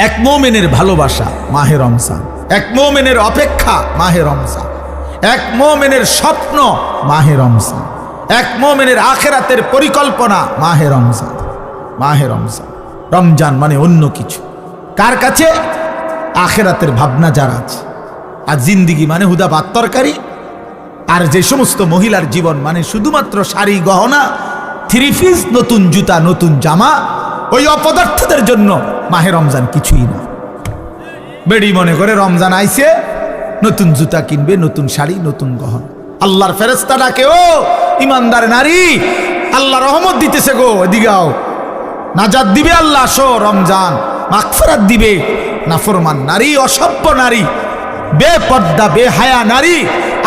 এক মুমিনের ভালোবাসা মাহে রমজান, এক মুমিনের অপেক্ষা মাহে রমজান, এক মুমিনের স্বপ্ন মাহে রমজান, এক মুমিনের আখিরাতের পরিকল্পনা মাহে রমজান। মাহে রমজান, রমজান মানে অন্য কিছু কার কাছে? আখিরাতের ভাবনা যার আছে। আর জিন্দিগি মানে হুদা ভাত তরকারি। আর যে সমস্ত মহিলার জীবন মানে শুধুমাত্র শাড়ি গহনা, থ্রি পিস, নতুন জুতা, নতুন জামা, ওই অপদার্থদের জন্য মাহে রমজান কিছুই না। বেড়ি মনে করে রমজান আইছে, নতুন জুতা কিনবে, নতুন শাড়ি, নতুন গহনা। আল্লাহর ফেরেশতা ডাকে, ও ইমানদার নারী, আল্লাহ রহমত দিতেছে গো, এদিকে আও, নাজাত দিবে আল্লাহ, আসো রমজান, মাগফিরাত দিবে। নাফরমান নারী, অসভ্য নারী, বেপর্দা বেহায়া নারী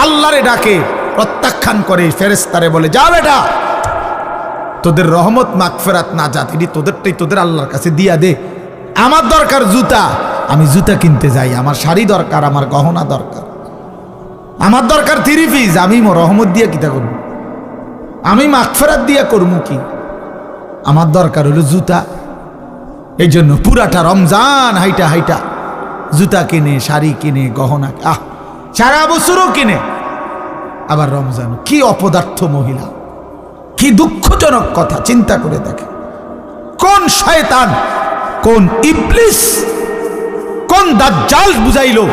আল্লাহরে ডাকে, প্রত্যাখ্যান করে, ফেরেশতারে বলে, যা বেটা, তোদের রহমত মাগফিরাত নাজাত এটি তোদেরটাই তোদের আল্লাহর কাছে দিয়া দে। আমার দরকার জুতা, আমি জুতা কিনতে যাই। আমার শাড়ি দরকার, আমার গহনা দরকার, আমার দরকার থ্রি পিস, আমি রহমত দিয়া কিতা করবো, আমি মাগফিরাত দিয়া করবো কি? আমার দরকার হলো জুতা। এই জন্য পুরাটা রমজান হাইটা হাইটা জুতা কিনে, শাড়ি কিনে, গহনা, সারা বছরও কিনে। আবার রমজান, কি অপদার্থ মহিলা, কি দুঃখজনক কথা, চিন্তা করে দেখে। কোন শয়তান, কোন ইবলিস, কোন দাজ্জাল বুঝাইলো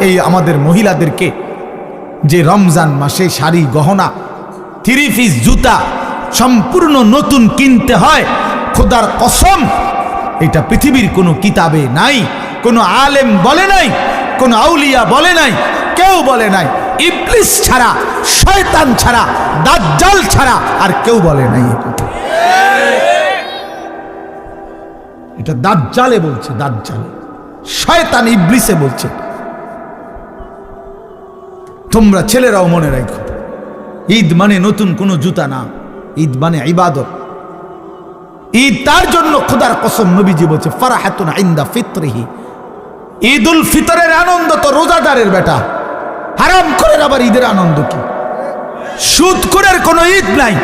এই আমাদের মহিলাদেরকে যে রমজান মাসে শাড়ি গহনা, থ্রি পিস, জুতা সম্পূর্ণ নতুন কিনতে হয়। খোদার কসম, এটা পৃথিবীর কোনো কিতাবে নাই, কোনো আলেম বলে নাই, কোনো আউলিয়া বলে নাই, কেউ বলে নাই। ইবলিস ছাড়া, শয়তান ছাড়া, দাজ্জাল ছাড়া আর কেউ বলে নাই। এটা দাজ্জালে বলছে, দাজ্জালে, শয়তান ইবলিসে বলছে। তোমরা ছেলেরাও মনে রাখো, ঈদ মানে নতুন কোনো জুতা না, ঈদ মানে ইবাদত। ঈদ তার জন্য খোদার কসম নবীজি বলছে, ফারাহাতুন ইনদা ফিতরিহি, ঈদুল ফিতরের আনন্দ তো রোজাদারের বেটা। হারাম করে আবার ঈদের আনন্দ কি? সুদখোরের কোনো ঈদ নাই,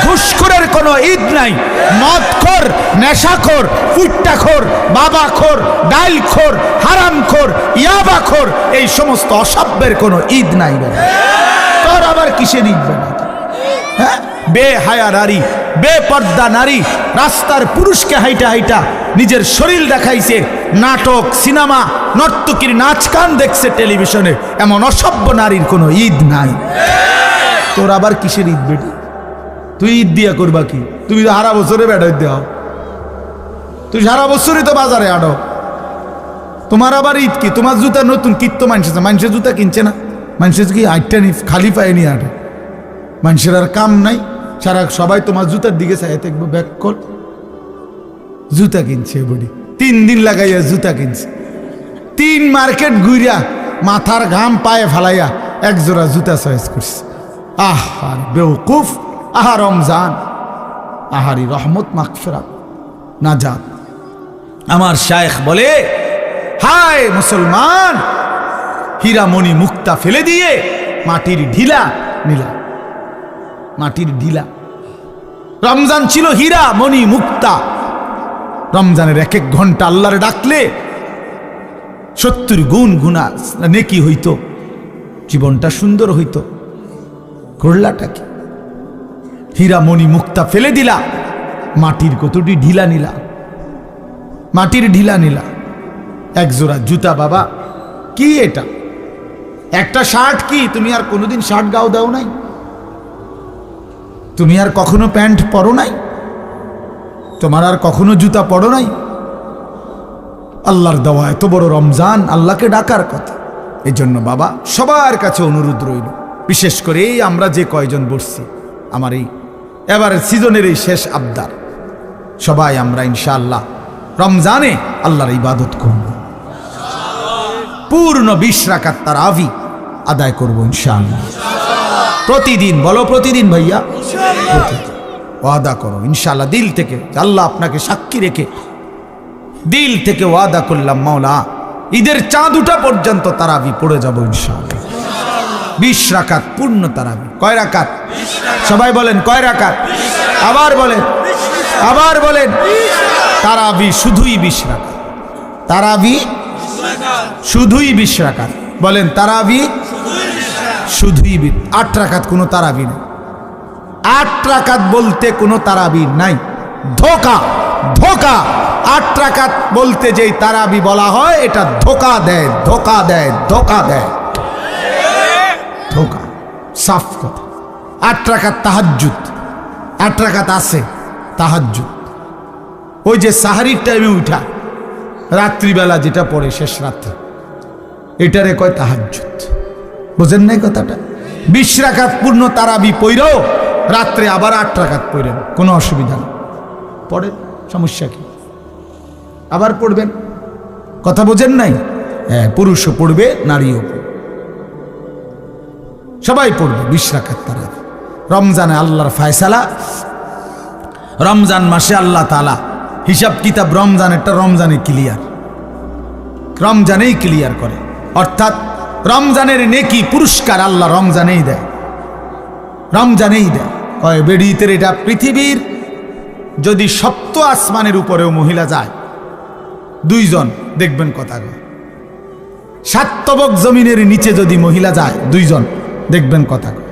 ঘুষখোরের কোনো ঈদ নাই, মদখোর, নেশাখোর, ফুট্টাখোর, বাবাখোর, ডাইলখোর, হারামখোর, ইয়াবাখোর, এই সমস্ত অসভ্যের কোনো ঈদ নাই। তোর আবার কিসের ঈদ বেটা? হ্যাঁ, বেহায়া নারী, বেপর্দা নারী রাস্তার পুরুষকে হাইটা হাইটা নিজের শরীর দেখাইছে, নাটক, সিনেমা, নর্তকীর নাচ গান দেখছে টেলিভিশনে, এমন অসভ্য নারীর কোনো ঈদ নাই। তোর আবার কিসের ঈদ বেটি? তুই ঈদ দিয়া করবা কি? তুমি তো সারা বছরে বেড়াই দেও, তুই সারা বছরই তো বাজারে আড়ো, তোমার আবার ঈদ কি? তোমার জুতা নতুন কিত্ত মানুষের জুতা কিনছে না, মানুষের কি আটটা নি খালি পায়ে নিয়ে আটে, মানুষের আর কাম নাই, সারা সবাই তোমার জুতার দিকে চাই দেখবো, ব্যাক কর, জুতা কিনছে বডি, 3 দিন লাগাইয়া জুতা কিনছে, 3 মার্কেট ঘুরিয়া মাথার ঘাম পায়ে ফালাইয়া এক জোড়া জুতা চয়েস করছে। আহার বেওকুফ, আহা রমজান, আহারি রহমত মাগফিরাত নাজাত। আমার শায়েখ বলে, হায় মুসলমান, হীরামণি মুক্তা ফেলে দিয়ে মাটির ঢিলা নিলা, মাটির ঢিলা। রমজান ছিল হীরা মণি মুক্তা। রমজানের 1 ঘন্টা আল্লাহরে ডাকলে 70 গুণ গুণা নেকি হইতো, জীবনটা সুন্দর হইতো। করলাটা কি? হীরা মণি মুক্তা ফেলে দিলা, মাটির কতটি ঢিলা নিলা, মাটির ঢিলা নিলা। এক জোড়া জুতা বাবা, কি এটা? একটা শার্ট কি? তুমি আর কোনোদিন শার্ট গাও দাও নাই? তুমি আর কখনো প্যান্ট পরো নাই? তোমার আর কখনো জুতা পরো নাই? আল্লাহর দেওয়া এত বড় রমজান, আল্লাহকে ডাকার কথা। এই জন্য বাবা সবার কাছে অনুরোধ রইল, বিশেষ করে এই আমরা যে কয়জন বসছি, আমার এই এবারের সিজনের এই শেষ আবদার, সবাই আমরা ইনশাআল্লাহ রমজানে আল্লাহর ইবাদত করব, পূর্ণ 20 রাকাত তারাবি আদায় করব ইনশাআল্লাহ। প্রতিদিন, বলো প্রতিদিন ভাইয়া, প্রতিদিন ওয়াদা করো ইনশাআল্লাহ, দিল থেকে। আল্লাহ আপনাকে সাক্ষী রেখে দিল থেকে ওয়াদা করলাম, মাওলা ঈদের চাঁদ উঠা পর্যন্ত তারাবি পড়ে যাব ইনশাআল্লাহ। 20 রাকাত পূর্ণ তারাবি। কয় রাকাত? সবাই বলেন কয় রাকাত? আবার বলেন, আবার বলেন। তারাবি শুধুই 20 রাকাত। তারাবি শুধুই 20 রাকাত। বলেন তারাবি শুধুই 8 রাকাত, কোনো তারাবি নেই। 8 রাকাত বলতে কোনো তারাবি নাই, ধোকা ধোকা। 8 রাকাত বলতে যেই তারাবি বলা হয় এটা ধোকা দেয়, ধোকা দেয়, ধোকা দেয়, ধোকা, সাফ কথা। 8 রাকাত তাহাজ্জুদ, 8 রাকাত আছে তাহাজ্জুদ, ওই যে সাহারির টাইমে উঠা রাত্রিবেলা যেটা পড়ে শেষ রাত্রে, এটারে কয় তাহাজ্জুদ। বুঝেন নাই কথাটা? 20 রাকাত পূর্ণ তারাবি পড়েও রাত্রে আবার 8 রাকাত পড়েন, কোনো অসুবিধা নেই, পড়েন, সমস্যা কি? আবার পড়বেন, কথা বোঝেন নাই? হ্যাঁ, পুরুষও পড়বে, নারীও পড়বে, সবাই পড়বে 20 রাকাত তারাবি। রমজানে আল্লাহর ফায়সালা, রমজান মাসে আল্লাহ তাআলা হিসাব কিতাব রমজানেরটা রমজানে ক্লিয়ার, রমজানেই ক্লিয়ার করে। অর্থাৎ রমজানের নেকি পুরস্কার আল্লাহ রমজানেই দেয়, রমজানেই দেয়। কয় বেড়িতের এটা পৃথিবীর যদি 7 আসমানের উপরেও মহিলা যায় 2 জন, দেখবেন কথা কয়। 7 তবক জমিনের নিচে যদি মহিলা যায় 2 জন, দেখবেন কথা কয়।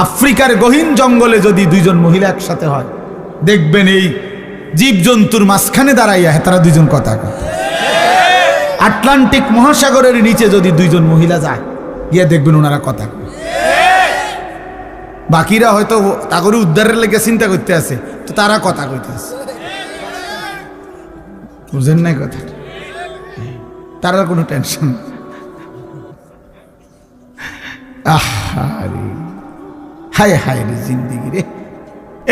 আফ্রিকার গহীন জঙ্গলে যদি 2 জন মহিলা একসাথে হয়, দেখবেন এই জীবজন্তুর মাঝখানে দাঁড়াইয়া তারা 2 জন কথা কয়। আটলান্টিক মহাসাগরের নিচে যদি 2 জন মহিলা যায়, গিয়ে দেখবেন ওনারা কথা কয়। বাকিরা হয়তো তাগরে উদ্ধারের লেগে চিন্তা করতে আছে, তো তারা কথা কইতে আছে। বুঝেন নাই কথা? তারা কোনো টেনশন। আহারে, হায় হায় রে জিন্দিগি রে,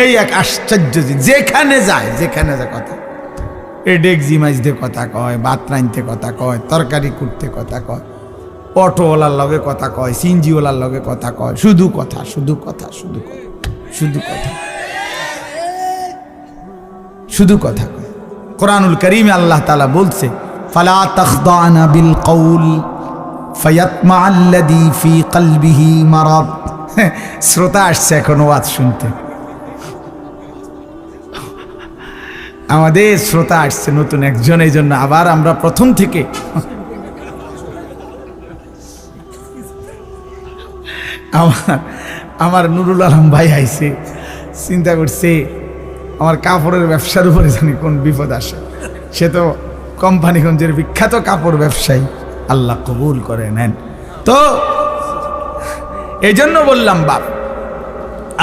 এই এক আশ্চর্য। যেখানে যায়, যেখানে যায় কথা, এ ডেকজি মাইজতে কথা কয়, ভাত রাঁধতে কথা কয়, তরকারি কুটতে কথা কয়, অটোওয়ালার লগে কথা কয়, সিনজিওয়ালার লগে কথা কয়, শুধু কথা, শুধু কথা, শুধু কথা, শুধু কথা, শুধু কথা কয়। কোরআনুল কারীমে আল্লাহ তাআলা বলছে, ফালা তাখদানা বিল কওল ফায়াতমাআল্লাযী ফি কলবিহি মারাদ। শ্রোতা আসছে এখন ওয়াজ শুনতে, আমাদের শ্রোতা আসছে নতুন একজন, এই জন্য আবার আমরা প্রথম থেকে আমার নুরুল আলম ভাই আইছে, চিন্তা করছে আমার কাপড়ের ব্যবসার উপরে জানি কোন বিপদ আসে। সে তো কোম্পানিগঞ্জের বিখ্যাত কাপড় ব্যবসায়ী, আল্লাহ কবুল করে নেন। তো এই জন্য বললাম বাপ,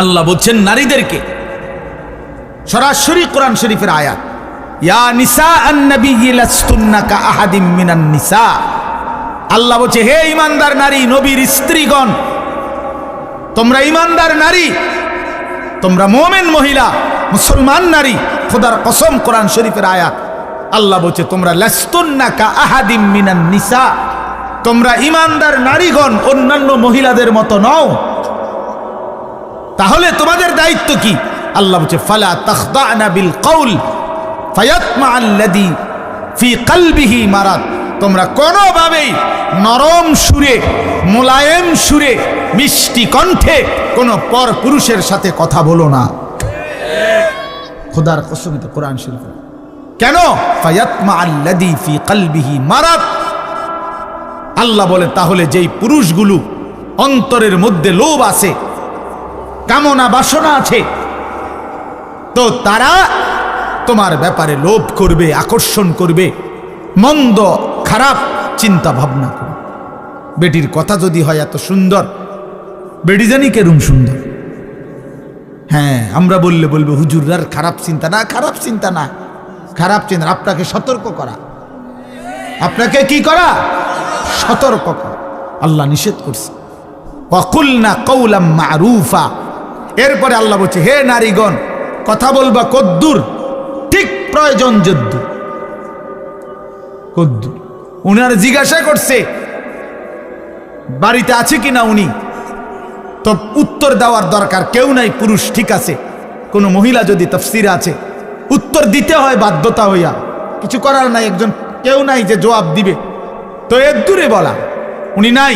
আল্লাহ বলছেন নারীদেরকে, সরাসরি কোরআন শরীফের আয়াত, ইয়া নিসা আন-নবী লাস্তুন্না কা আহাদিম মিনান নিসা। আল্লাহ বলছে, হে ঈমানদার নারী, নবীর স্ত্রীগণ, তোমরা ঈমানদার নারী, তোমরা মুমিন মহিলা, মুসলমান নারী, খোদার কসম কোরআন শরীফের আয়াত। আল্লাহ বলছে তোমরা লাস্তুন্না কা আহাদিম মিনান নিসা, তোমরা ঈমানদার নারীগণ অন্যান্য মহিলাদের মতো নও। তাহলে তোমাদের দায়িত্ব কি? আল্লাহ বলছে ফালা তাখদানা বিল কওল ফায়াতমাআল্লাযী ফি কলবিহি মারাদ। তোমরা কোনোভাবেই নরম সুরে, মোলায়েম সুরে, মিষ্টি কণ্ঠে কোন পর পুরুষের সাথে কথা বলো না। খোদার কসম, এটা কোরআন শরীফ। কেন? ফায়াতমাআল্লাযী ফি কলবিহি মারাদ। আল্লাহ বলে তাহলে যেই পুরুষগুলো অন্তরের মধ্যে লোভ আছে, কামনা বাসনা আছে, তো তারা তোমার ব্যাপারে লোভ করবে, আকর্ষণ করবে, মন্দ খারাপ চিন্তা ভাবনা করবে। বেটির কথা যদি হয় এত সুন্দর, বেটি জানি কেরম সুন্দর। হ্যাঁ, আমরা বললে বলবে হুজুরার খারাপ চিন্তা না, খারাপ চিন্তা না, খারাপ চিন্তা আপনাকে সতর্ক করা, আপনাকে কি করা? সতর্ক করা। আল্লাহ নিষেধ করছে, ওয়াকুলনা কওলাম মারুফা। এরপরে আল্লাহ বলছে, হে নারীগণ, কথা বলবা কদ্দুর, ঠিক প্রয়োজন যদ্দুর, কদ্দুর। উনার জিজ্ঞাসা করছে বাড়িতে আছে কিনা উনি, তো উত্তর দেওয়ার দরকার কেউ নাই, পুরুষ ঠিক আছে। কোনো মহিলা যদি তাফসীরে আছে, উত্তর দিতে হয় বাধ্যতা হইয়া, কিছু করার নাই, একজন কেউ নাই যে জবাব দিবে, তো এর দূরে বলা উনি নাই।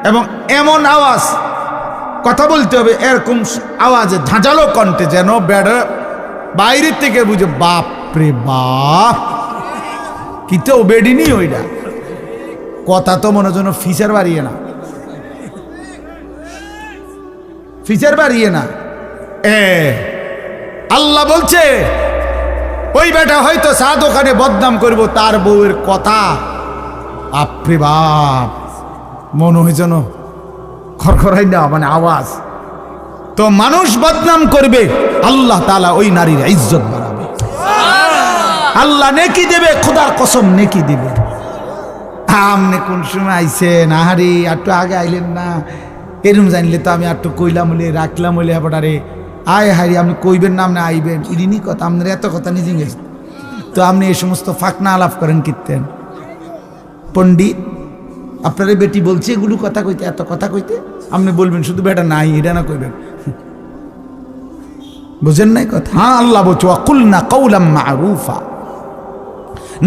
এবং এমন আওয়াজ কথা বলতে হবে, এরকম আওয়াজে ঝাঁঝালো কণ্ঠে, যেন বেড়া বাইরের থেকে বুঝে বাপ রে বাপ, কিন্তু বেডিনি ওইটা কথা তো মনে যেন ফিচার বাড়িয়ে না, ফিচার বাড়িয়ে না। আল্লাহ বলছে ওই বেটা হয়তো চা দোকানে বদনাম করবো তার বউয়ের কথা, আপরে বাপ, মনে হয় যেন খরখরাই না মানে আওয়াজ। তো মানুষ বদনাম করবে, আল্লাহ তাআলা ওই নারীর ইজ্জত বাড়াবে, আল্লাহ নেকি দেবে, খোদার কসম নেকি দিবে। আমনে কোন সময় আইছেন, আহারে একটু আগে আইলেন না, এরম জানলে তো আমি একটু কইলাম বলে রাখলাম বলে হেপাটারে, আয় হারি আপনি কইবেন না, আপনি আইবেন, ইনি কথা আপনার এত কথা নিজে গেছে। তো আপনি এই সমস্ত ফাঁকনা আলাপ করেন কীর্তেন পণ্ডিত, আপনার বেটি বলছে এগুলো কথা কইতে, এত কথা কইতে, আপনি বলবেন শুধু বেটা নাই, এটা না কইবেন, বুঝেন নাই কথা? হ্যাঁ, আল্লাহ বলছো ওয়াকুলনা কাওলাম মারুফা,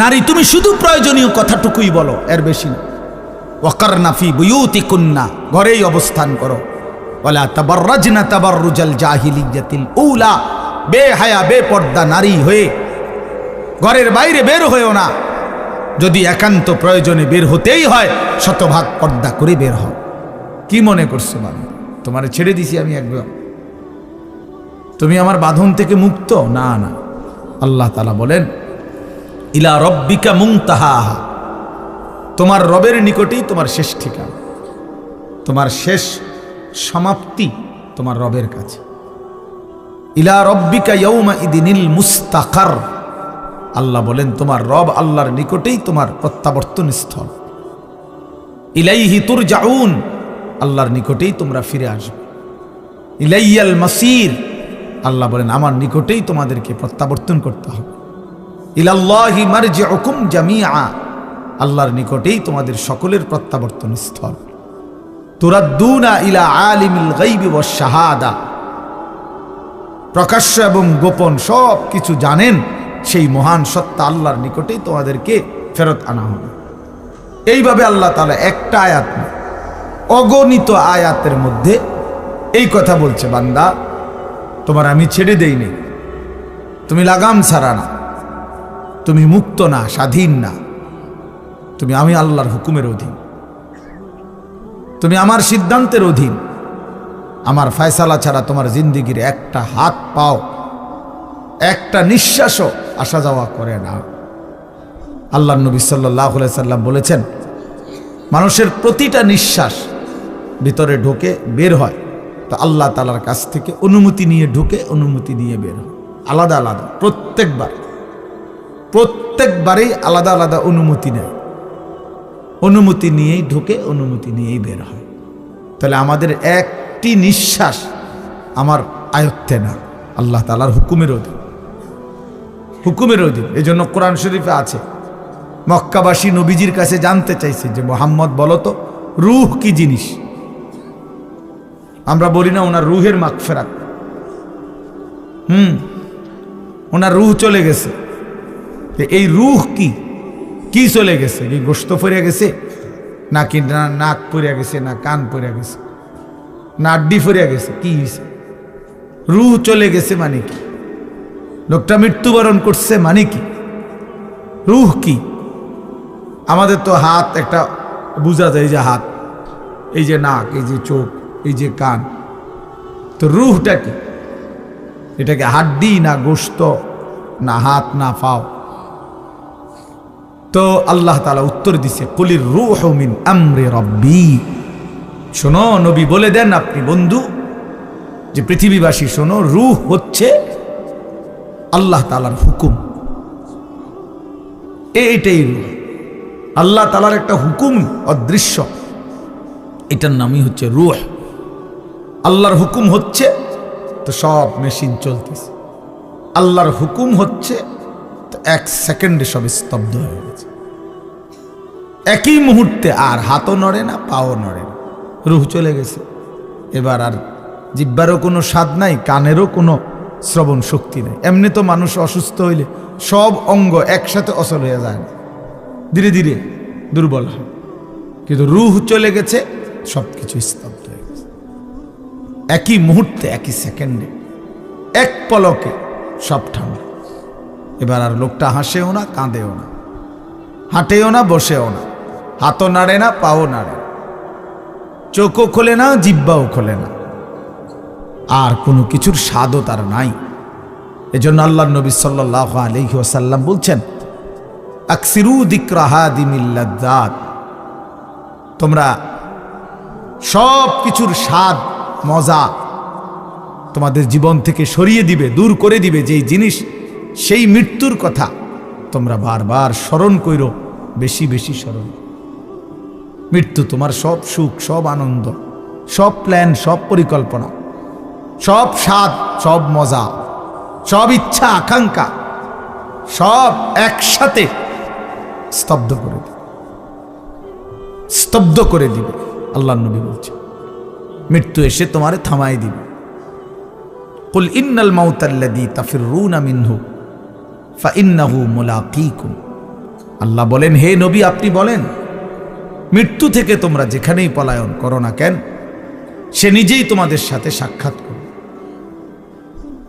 নারী তুমি শুধু প্রয়োজনীয় কথাটুকুই বলো, এর বেশি না। ওয়াকারনা ফি বুয়ুতিকুন্না, ঘরেই অবস্থান করো। ওয়ালা তাবাররাজনা তাবাররুজাল জাহিলিয়াতিল উলা, বেহায়া বেপর্দা নারী হয়ে ঘরের বাইরে বের হয়েও না, যদি একান্ত প্রয়োজনে বের হতেই হয় শতভাগ পর্দা করে বের হও। কি মনে করছো বাবা, তোমারে ছেড়ে দিছি আমি একদম, তুমি আমার বাঁধন থেকে মুক্ত? না না, আল্লাহ তাআলা বলেন ইলা রব্বিকা মুনতাহাহা, তোমার রবের নিকটেই তোমার শেষ ঠিকানা, তোমার শেষ সমাপ্তি তোমার রবের কাছে। ইলা রব্বিকা ইয়াউমা ইদিনিল মুস্তাকার, আল্লাহ বলেন তোমার রব আল্লাহর নিকটেই তোমার প্রত্যাবর্তন স্থল। ইলাইহি তুরজাউন, আল্লাহর নিকটেই তোমরা ফিরে আসবে। ইলাইয়াল মাসির, আল্লাহ বলেন আমার নিকটেই তোমাদেরকে প্রত্যাবর্তন করতে হবে। ইলাল্লাহি মারজিউকুম জামিআ, আল্লাহর নিকটেই তোমাদের সকলের প্রত্যাবর্তন স্থল। তুরাদ্দুনা ইলা আলিমিল গায়বি ওয়াশ শাহাদা, প্রকাশ্য এবং গোপন সব কিছু জানেন সেই মহান সত্তা আল্লাহর নিকটেই তোমাদেরকে ফেরত আনা হবে। এইভাবে আল্লাহ তাআলা একটা আয়াত, অগণিত আয়াতের মধ্যে এই কথা বলছে, বান্দা তোমার আমি ছেড়ে দেইনি, তুমি লাগাম ছাড়া না, তুমি মুক্ত না, স্বাধীন না, তুমি আমি আল্লাহর হুকুমের অধীন, তুমি আমার সিদ্ধান্তের অধীন। আমার ফয়সালা ছাড়া তোমার জিন্দেগির একটা হাত পাও, একটা নিঃশ্বাসও আসা যাওয়া করে না। আল্লাহর নবী সাল্লাল্লাহু আলাইহি সাল্লাম বলেছেন মানুষের প্রতিটা নিঃশ্বাস ভিতরে ঢোকে বের হয়, তো আল্লাহ তাআলার কাছ থেকে অনুমতি নিয়ে ঢুকে অনুমতি নিয়ে বের হয়, আলাদা আলাদা, প্রত্যেকবারেই আলাদা আলাদা অনুমতি নেয়, অনুমতি নিয়েই ঢুকে অনুমতি নিয়েই বের হয়। তাহলে আমাদের একটি নিঃশ্বাস আমার আয়ত্তে না, আল্লাহ তাআলার হুকুমের অধীন, হুকুমের অধীন। এই জন্য কোরআন শরীফে আছে, মক্কাবাসী নবীজির কাছে জানতে চাইছে যে মুহাম্মদ বলো তো রূহ কি জিনিস। আমরা বলি না ওনার রূহের মাগফিরাত, ওনার রূহ চলে গেছে, এই রূহ কি, কি চলে গেছে? কি গোশত পড়ে গেছে নাকি নাক পড়ে গেছে, না কান পড়ে গেছে, না আড্ডি পড়ে গেছে, কি হয়েছে? রূহ চলে গেছে মানে কি? লোকটা মৃত্যুবরণ করছে মানে কি? রূহ কি? আমাদের তো হাত একটা বোঝা যায়, এই যে হাত, এই যে নাক, এই যে চোখ, এই যে কান, তো রূহটা কি? এটাকে হাড্ডি না গোশত না হাত না পাও? তো আল্লাহ তাআলা উত্তর দিছে কুলির রূহু মিন আমরি রাব্বি, শোনো নবী বলে দেন আপনি বন্ধু যে পৃথিবীবাসী শোনো, রূহ হচ্ছে আল্লাহ তাআলার হুকুম, এইটাই রূহ। আল্লাহ তাআলার একটা হুকুম অদৃশ্য, এটার নামই হচ্ছে রূহ। আল্লাহর হুকুম হচ্ছে তো সব মেশিন চলতেছে, আল্লাহর হুকুম হচ্ছে তো এক সেকেন্ডে সব স্তব্ধ হয়ে গেছে, একই মুহূর্তে আর হাতও নড়ে না, পাও নড়ে না, রূহ চলে গেছে। এবার আর জিহ্বারও কোনো স্বাদ নাই, কানেরও কোনো শ্রবণ শক্তি নেই। এমনি তো মানুষ অসুস্থ হইলে সব অঙ্গ একসাথে অচল হয়ে যায় না, ধীরে ধীরে দুর্বল হয়, কিন্তু রূহ চলে গেছে, সব কিছু স্তব্ধ হয়ে গেছে, একই মুহূর্তে, একই সেকেন্ডে, এক পলকে সব ঠান্ডা। এবার আর লোকটা হাসেও না, কাঁদেও না, হাঁটেও না, বসেও না, হাতও নাড়ে না, পাও নাড়ে, চোখও খোলে না, জিহ্বাও খোলে না, আর কোনো কিছুর স্বাদও তার নাই। এজন্য আল্লাহর নবী সাল্লাল্লাহু আলাইহি ওয়াসাল্লাম বলছেন, আকসিরু যিকরা হাদিমিল লাযযাত, তোমরা সব কিছুর স্বাদ মজা তোমাদের জীবন থেকে সরিয়ে দিবে, দূর করে দিবে যেই জিনিস, সেই মৃত্যুর কথা তোমরা বারবার স্মরণ কইরো, বেশি বেশি স্মরণ। মৃত্যু তোমার সব সুখ, সব আনন্দ, সব প্ল্যান, সব পরিকল্পনা, সব স্বাদ, সব মজা, সব ইচ্ছা আকাঙ্ক্ষা সব একসাথে স্তব্ধ করে দিবে, স্তব্ধ করে দিবে। আল্লাহর নবী বলছে মৃত্যু এসে তোমারে থামাই দিবে। কুল ইন্নাল মাউতাল্লাযী তাফিররুনা মিনহু ফাইন্নাহু মুলাকীকুম, আল্লাহ বলেন হে নবী আপনি বলেন মৃত্যু থেকে তোমরা যেখানেই পলায়ন করো না কেন, সে নিজেই তোমাদের সাথে সাক্ষাৎ করবে,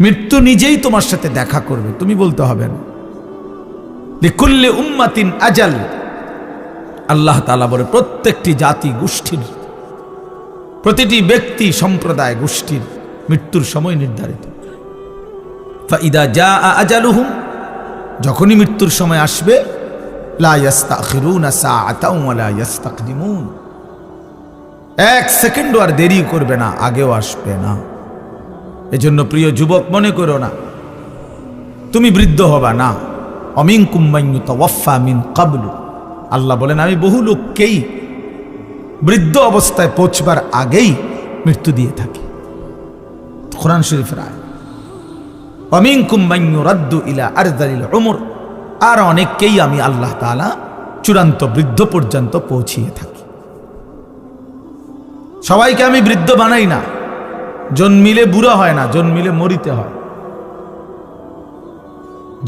মৃত্যু নিজেই তোমার সাথে দেখা করবে, তুমি বলতে হবে না। লিকুল্লি উম্মাতিন আজাল, আল্লাহ তাআলা বলে প্রত্যেকটি জাতি গোষ্ঠীর, প্রতিটি ব্যক্তি সম্প্রদায় গোষ্ঠীর মৃত্যুর সময় নির্ধারিত। ফাইদা জাআ আজালুহুম, যখনই মৃত্যুর সময় আসবে, লা ইস্তাখিরুনা সাআতাও ওয়া লা ইস্তাকদিমুন, এক সেকেন্ডও আর দেরি করবে না, আগেও আসবে না। এজন্য প্রিয় যুবক মনে করো না তুমি বৃদ্ধ হবা না। অমিনকুম মান ইউতাওয়াফা মিন ক্বাবলু, আল্লাহ বলেন আমি বহু লোককেই বৃদ্ধ অবস্থায় পৌঁছবার আগেই মৃত্যু দিয়ে থাকি। কোরআন শরীফের আয়াত। অমিনকুম মান ইউরাদ্দু ইলা আরযালিল উমর, আর অনেককেই আমি আল্লাহ তাআলা চূড়ান্ত বৃদ্ধ পর্যন্ত পৌঁছিয়ে থাকি। সবাইকে আমি বৃদ্ধ বানাই না, জন্মিলে বুড়া হয় না, জন্মিলে মরিতে হয়,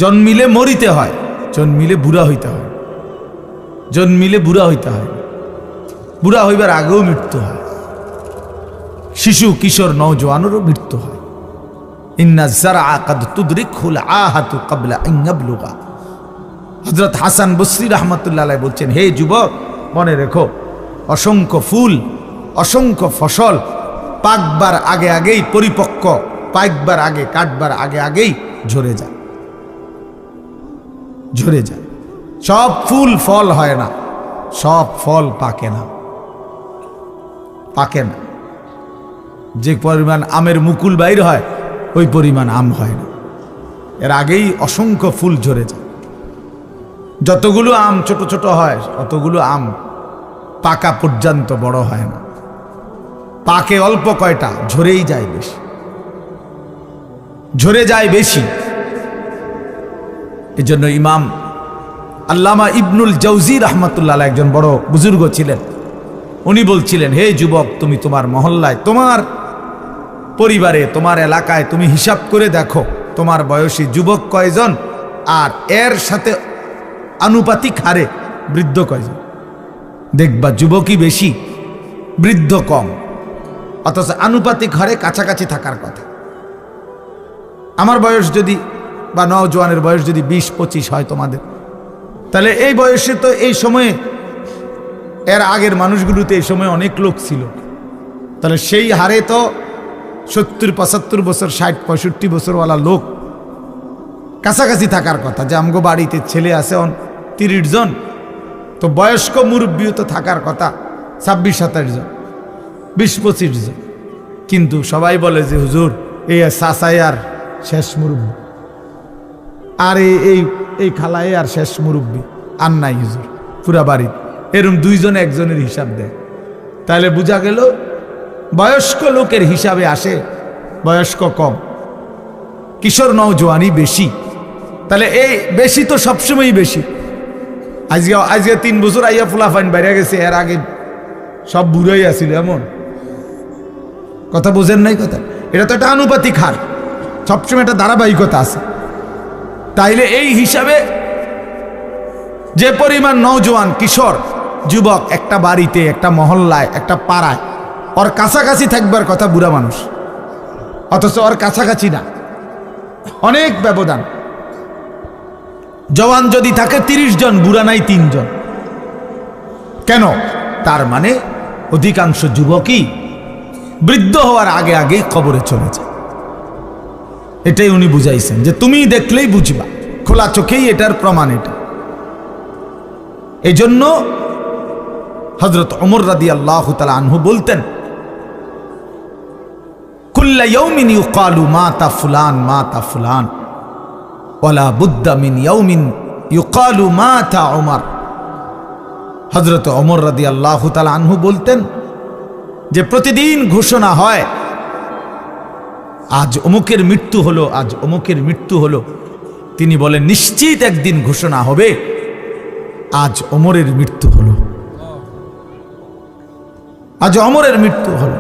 জন্মিলে মরিতে হয়, জন্মিলে বুড়া হইতে হয়, জন্মিলে বুড়া হইতে হয়, বুড়া হইবার আগেও মৃত্যু হয়, শিশু কিশোর নওজোয়ানেরও মৃত্যু হয়। ইন্না যারআ কাদ তুদরিকুল আহাতু ক্বাবলা আন ইয়াবলুগা, হযরত হাসান বসরি রাহমাতুল্লাহ আলাইহি বলছেন হে যুবক মনে রেখো, অসংখ্য ফুল, অসংখ্য ফসল পাকবার আগে আগেই, পরিপক্ক পাকবার আগে, কাটবার আগে আগেই ঝরে যায়, ঝরে যায়। সব ফুল ফল হয় না, সব ফল পাকে না, পাকে না। যে পরিমাণ আমের মুকুল বাইর হয় ওই পরিমাণ আম হয় না, এর আগেই অসংখ্য ফুল ঝরে যায়। যতগুলো আম ছোট ছোট হয় অতগুলো আম পাকা পর্যন্ত বড় হয় না, পাকে অল্প কয়টা, ঝরেই যায় বেশি, ঝরে যায় বেশি। এজন্য ইমাম আল্লামা ইবনুল জাওজি রাহমাতুল্লাহ আলাইহি একজন বড় বুজুর্গ ছিলেন, উনি বলছিলেন হে যুবক তুমি তোমার মহল্লায়, তোমার পরিবারে, তোমার এলাকায় তুমি হিসাব করে দেখো তোমার বয়সী যুবক কয়জন আর এর সাথে আনুপাতিক হারে বৃদ্ধ কয়জন। দেখবা যুবকই বেশি, বৃদ্ধ কম, অথচ আনুপাতিক হারে কাছাকাছি থাকার কথা। আমার বয়স যদি বা নওজোয়ানের বয়স যদি 20-25 হয় তোমাদের, তাহলে এই বয়সে তো এই সময়ে, এর আগের মানুষগুলোতে এই সময় অনেক লোক ছিল, তাহলে সেই হারে তো 70-75 বছর, 60-65 বছরওয়ালা লোক কাছাকাছি থাকার কথা। যে আমগো বাড়িতে ছেলে আছে 30 জন, তো বয়স্ক মুরব্বীও তো থাকার কথা 26-27 জন, 20-25 জন। কিন্তু সবাই বলে যে হুজুর এই চাচাই আর শেষ মুরব্বী, আর এই খালাই আর শেষ মুরব্বী, আর নাই হুজুর পুরা বাড়ি। এরকম 2 জন একজনের হিসাব দেয়, তাহলে বোঝা গেল বয়স্ক লোকের হিসাবে আসে বয়স্ক কম, কিশোর নওজোয়ানি বেশি। তাহলে এই বেশি তো সবসময়ই বেশি। আজকে 3 বছর আইয়া ফুলাফাইন বাইরে গেছে, এর আগে সব বুড়াই আসিল, এমন কথা বোঝেন নাই কথা। এটা তো একটা আনুপাতিক হার, সবসময় একটা ধারাবাহিকতা আছে। তাইলে এই হিসাবে যে পরিমাণ নওজোয়ান, কিশোর, যুবক একটা বাড়িতে, একটা মহল্লায়, একটা পাড়ায়, ওর কাছাকাছি থাকবার কথা বুড়া মানুষ, অথচ ওর কাছাকাছি না, অনেক ব্যবধান। জওয়ান যদি থাকে 30 জন, বুড়া নাই 3 জন। কেন? তার মানে অধিকাংশ যুবকই বৃদ্ধ হওয়ার আগে আগেই কবরে চলে যায়। এটাই উনি বুঝাইছেন যে তুমি দেখলেই বুঝবা, খোলা চোখেই এটার প্রমাণ এটা। এই জন্য হযরত ওমর রাদিয়াল্লাহু তাআলা আনহু বলতেন, কুল্লা ইয়াউমিন ইউকালু মাতা ফুলান মাতা ফুলান ওয়ালা বুদ্দা মিন ইয়াউমিন ইউকালু মাতা ওমর। হযরত ওমর রাদিয়াল্লাহু তাআলা আনহু বলতেন যে প্রতিদিন ঘোষণা হয় আজ অমুকের মৃত্যু হলো, আজ অমুকের মৃত্যু হলো। তিনি বলেন নিশ্চিত একদিন ঘোষণা হবে আজ ওমরের মৃত্যু হলো, আজ ওমরের মৃত্যু হলো।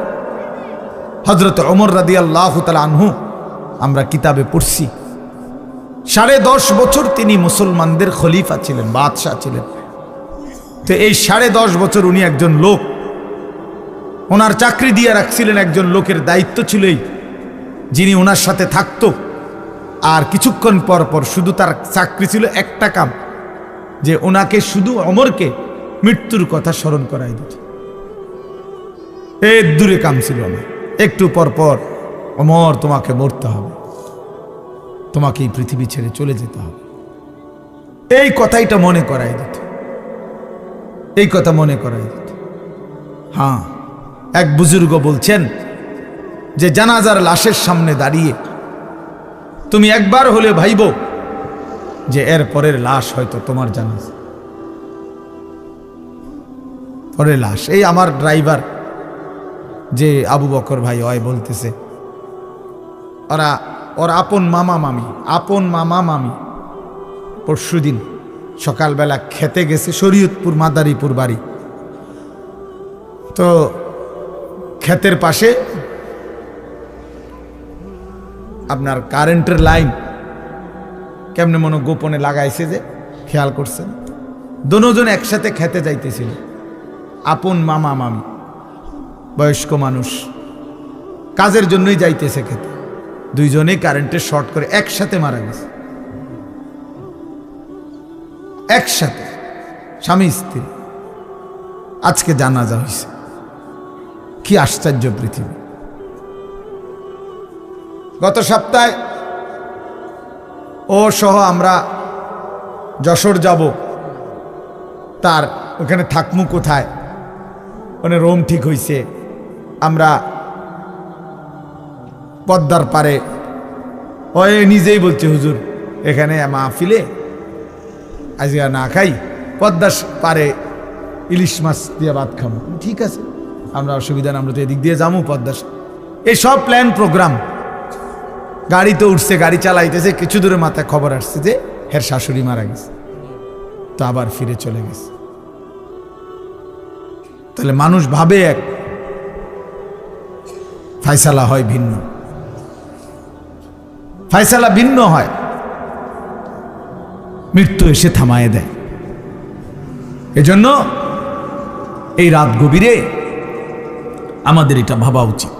হযরত ওমর রাদিয়াল্লাহু তাআলা আনহু আমরা কিতাবে পড়ছি 10.5 বছর তিনি মুসলমানদের খলিফা ছিলেন, বাদশাহ ছিলেন। তো এই 10.5 বছর উনি একজন লোক, ওনার চাকরি দিয়ে রাখছিলেন, একজন লোকের দায়িত্ব ছিল যিনি ওনার সাথে থাকতো। আর কিছুক্ষণ পর পর শুধু তার চাকরি ছিল একটা কাম, যে ওনাকে শুধু ওমরকে মৃত্যুর কথা স্মরণ করাই দিত। এর দূরে কাম ছিল না, একটু পর পর ওমর তোমাকে মরতে হবে, তোমাকে এই পৃথিবী ছেড়ে চলে যেতে হবে, এই কথাইটা মনে করাই দিত, এই কথা মনে করাই দিত। হ্যাঁ, এক বুজুর্গ বলছেন যে জানাজার লাশের সামনে দাঁড়িয়ে তুমি একবার হলে ভাইবো যে এর পরের লাশ হয়তো তোমার জানাজা, পরের লাশ। এই আমার ড্রাইভার যে আবু বকর ভাই হয় বলতেছে, ওর আপন মামা মামি পরশুদিন সকালবেলা খেতে গেছে, শরীয়তপুর মাদারীপুর বাড়ি। তো ক্ষেতের পাশে আপনার কারেন্টের লাইন কেমনে মনে গোপনে লাগাইছে, যে খেয়াল করছেন, দুজন একসাথে খেতে যাইতেছিল, আপন মামা মামি, বয়স্ক মানুষ, কাজের জন্যই যাইতেছে খেতে, দুইজনেই কারেন্টের শর্ট করে একসাথে মারা গেছে, একসাথে, স্বামী স্ত্রী। আজকে জানাজা হয়েছে। কি আশ্চর্য পৃথিবী! গত সপ্তাহে ও সহ আমরা যশোর যাব, তার ওখানে থাকমু কোথায়, ওখানে রুম ঠিক হইছে। আমরা পদ্মার পারে, ও নিজেই বলছে হুজুর এখানে মাহফিলে আজকে না খাই, পদ্মার পারে ইলিশ মাছ দিয়ে ভাত খাবো। ঠিক আছে, আমরা অসুবিধা না, আমরা তো এদিক দিয়ে যাবো পদ্মার। এই সব প্ল্যান প্রোগ্রাম, গাড়ি তো উঠছে, গাড়ি চালাইতেছে, কিছু দূরে মাথায় খবর আসছে যে হের শাশুড়ি মারা গেছে, তো আবার ফিরে চলে গেছে। তাহলে মানুষ ভাবে এক, ফায়সালা হয় ভিন্ন, ফায়সালা ভিন্ন হয়, মৃত্যু এসে থামায় দেয়। এজন্য এই রাত গভীরে আমাদের এটা ভাবা উচিত।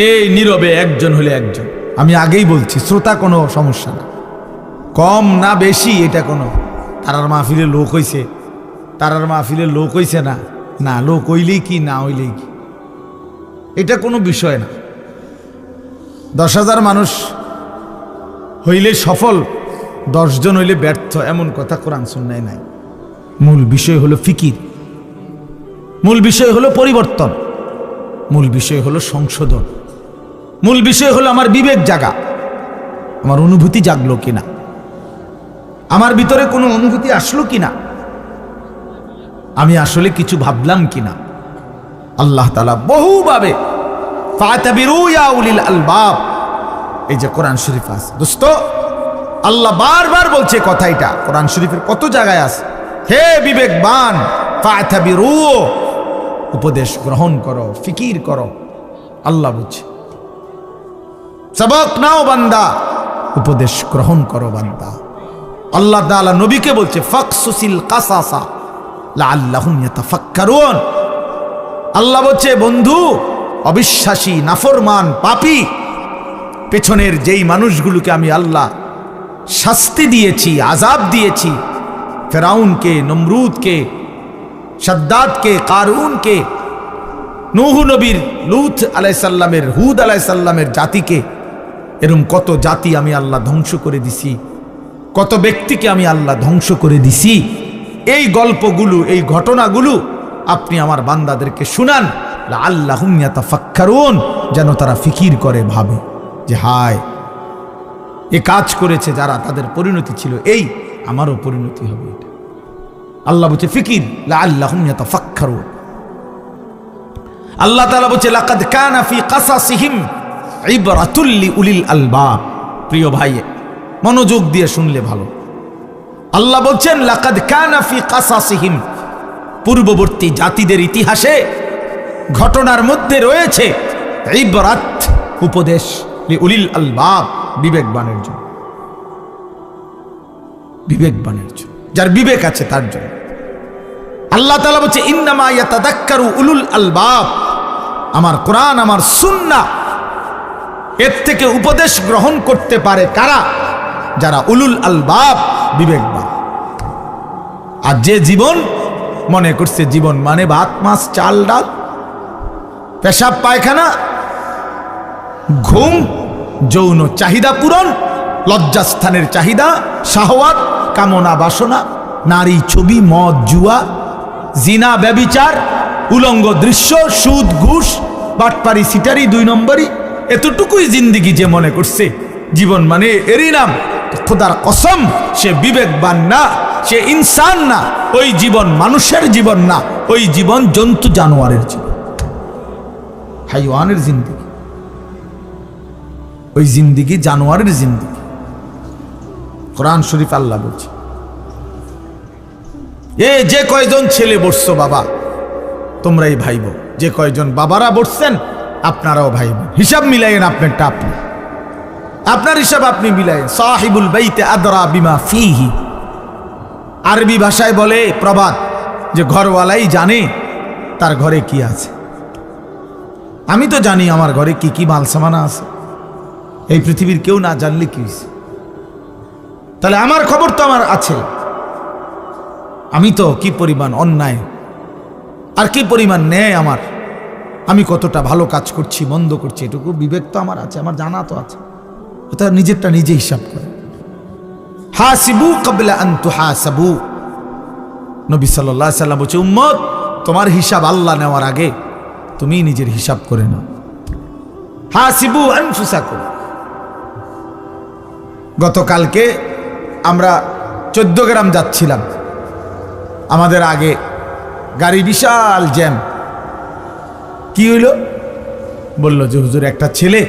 এই নীরবে একজন হলে একজন, আমি আগেই বলছি, শ্রোতা কোনো সমস্যা না, কম না বেশি এটা কোনো, তারার মাহফিলে লোক হইছে, তারার মাহফিলে লোক হইছে না, না লোক হইলেই কি না হইলেই কি, এটা কোনো বিষয় না। 10,000 মানুষ হইলে সফল, 10 জন হইলে ব্যর্থ, এমন কথা কোরআন সুন্নায় নাই। মূল বিষয় হলো ফিকির, মূল বিষয় হলো পরিবর্তন, মূল বিষয় হলো সংশোধন, মূল বিষয় হলো আমার বিবেক জাগা, আমার অনুভূতি জাগলো কিনা, আমার ভিতরে কোনো অনুভূতি আসলো কিনা, আমি আসলে কিছু ভাবলাম কিনা। আল্লাহ তাআলা বহুভাবে ফাতাবিরু ইয়া উলিল আলবাব, এই যে কোরআন শরীফ আছে দোস্ত, আল্লাহ বারবার বলছে কথা, এটা কোরআন শরীফের কত জায়গায় আছে, হে বিবেকবান ফাতাবিরু, উপদেশ গ্রহণ করো, ফিকির করো। আল্লাহ বলছে সবক নাও বান্দা, উপদেশ গ্রহণ করো বান্দা। আল্লাহ তাআলা নবীকে বলছে ফাকসুসিল কাসাসা লাআল্লাহুম ইয়াতাফাক্কারুন। আল্লাহ বলছে বন্ধু, অবিশ্বাসী, নাফরমান, পাপী, পেছনের যেই মানুষগুলোকে আমি আল্লাহ শাস্তি দিয়েছি, আযাব দিয়েছি ফেরাউনকে, নমরুদকে, শাদ্দাদকে, কারুনকে, নূহ নবীর, লূত আলাইহিস সালামের, হুদ আলাইহিস সালামের জাতিকে। এরকম কত জাতি আমি আল্লাহ ধ্বংস করে দিছি, কত ব্যক্তিকে আমি আল্লাহ ধ্বংস করে দিছি। এই গল্পগুলো, এই ঘটনাগুলো আপনি আমার বান্দাদেরকে শুনান, লাআল্লাহুম ইয়াতাফাক্কারুন, যেন তারা ফিকির করে, ভাবে যে হায় এ কাজ করেছে যারা, তাদের পরিণতি ছিল এই, আমারও পরিণতি হবে এটা। আল্লাহ বলছে ফিকির, লাআল্লাহুম ইয়াতাফাক্কারুন। আল্লাহ তাআলা বলছে লাকাদ কানা ফি কাসাসিহিম ইবরাতুল লিউলিল আলবাব। প্রিয় ভাই, মনোযোগ দিয়ে শুনলে ভালো। আল্লাহ বলছেন লাকাদ কানা ফি কাসাসিহিম, পূর্ববর্তী জাতিদের ইতিহাসে ঘটনার মধ্যে রয়েছে ইবরাত, উপদেশ, লিউলিল আলবাব, বিবেকবানের জন্য, বিবেকবানের জন্য, যার বিবেক আছে তার জন্য। আল্লাহ তাআলা বলছে ইন্নামা ইয়াতাযাক্কারু উলুল আলবাব। আমার কোরআন, আমার সুন্নাহ, এর থেকে উপদেশ গ্রহণ করতে পারে কারা? যারা উলুল আলবাব, বিবেকবান। আর যে জীবন মনে করছে জীবন মানে ভাত মাছ চাল ডাল, পেশাব পায়খানা, ঘুম, যৌন চাহিদা পূরণ, লজ্জাস্থানের চাহিদা, শাহওয়াত, কামনা বাসনা, নারী ছবি, মদ জুয়া, জিনা ব্যভিচার, উলঙ্গ দৃশ্য, সুদ ঘুষ, বাটপারি সিটারি, 2 নম্বরই, এতটুকুই জিন্দিগি যে মনে করছে জীবন মানে এরই নাম, খোদার কসম সে বিবেকবান না, সে ইনসান না। ওই জীবন মানুষের জীবন না, ওই জীবন জন্তু জানোয়ারের জীবন, হাইওয়ানের জিন্দিগি, ওই জিন্দিগি জানোয়ারের জিন্দিগি। কোরআন শরীফ আল্লাহ বলছে যে কয়জন ছেলে বসছো বাবা তোমরাই ভাইব, যে কয়জন বাবারা বসছেন আপনারাও ভাইব, হিসাব মিলাইয়েন, আপনারটা আপনি, আপনার হিসাব আপনি মিলাইয়েন। সাহিবুল বাইতে আদরা বিমা ফিহি, আরবি ভাষায় বলে প্রবাদ যে ঘরওয়ালাই জানে তার ঘরে কি আছে। আমি তো জানি আমার ঘরে কি কি মাল সামানা আছে, এই পৃথিবীর কেউ না জানলে কি হয়েছে? তাহলে আমার খবর তো আমার আছে, আমি তো কি পরিমাণ অন্যায় আর কি পরিমাণ ন্যায় আমার, আমি কতটা ভালো কাজ করছি মন্দ করছি, এটুকু বিবেক তো আমার আছে, আমার জানা তো আছে। অর্থাৎ নিজেরটা নিজে হিসাব করে। হাসিবু ক্বাবলা আন তুহাসাবু, নবী সাল্লাল্লাহু আলাইহি সাল্লাম বলছে উম্মত তোমার হিসাব আল্লাহ নেওয়ার আগে তুমি নিজের হিসাব করে নাও। হাসিবু আনফুসাকুম। গতকালকে আমরা 14 গ্রাম যাচ্ছিলাম, আমাদের আগে গাড়ি বিশাল জ্যাম। কি হইল? বলল যে হুজুর একটা ছেলে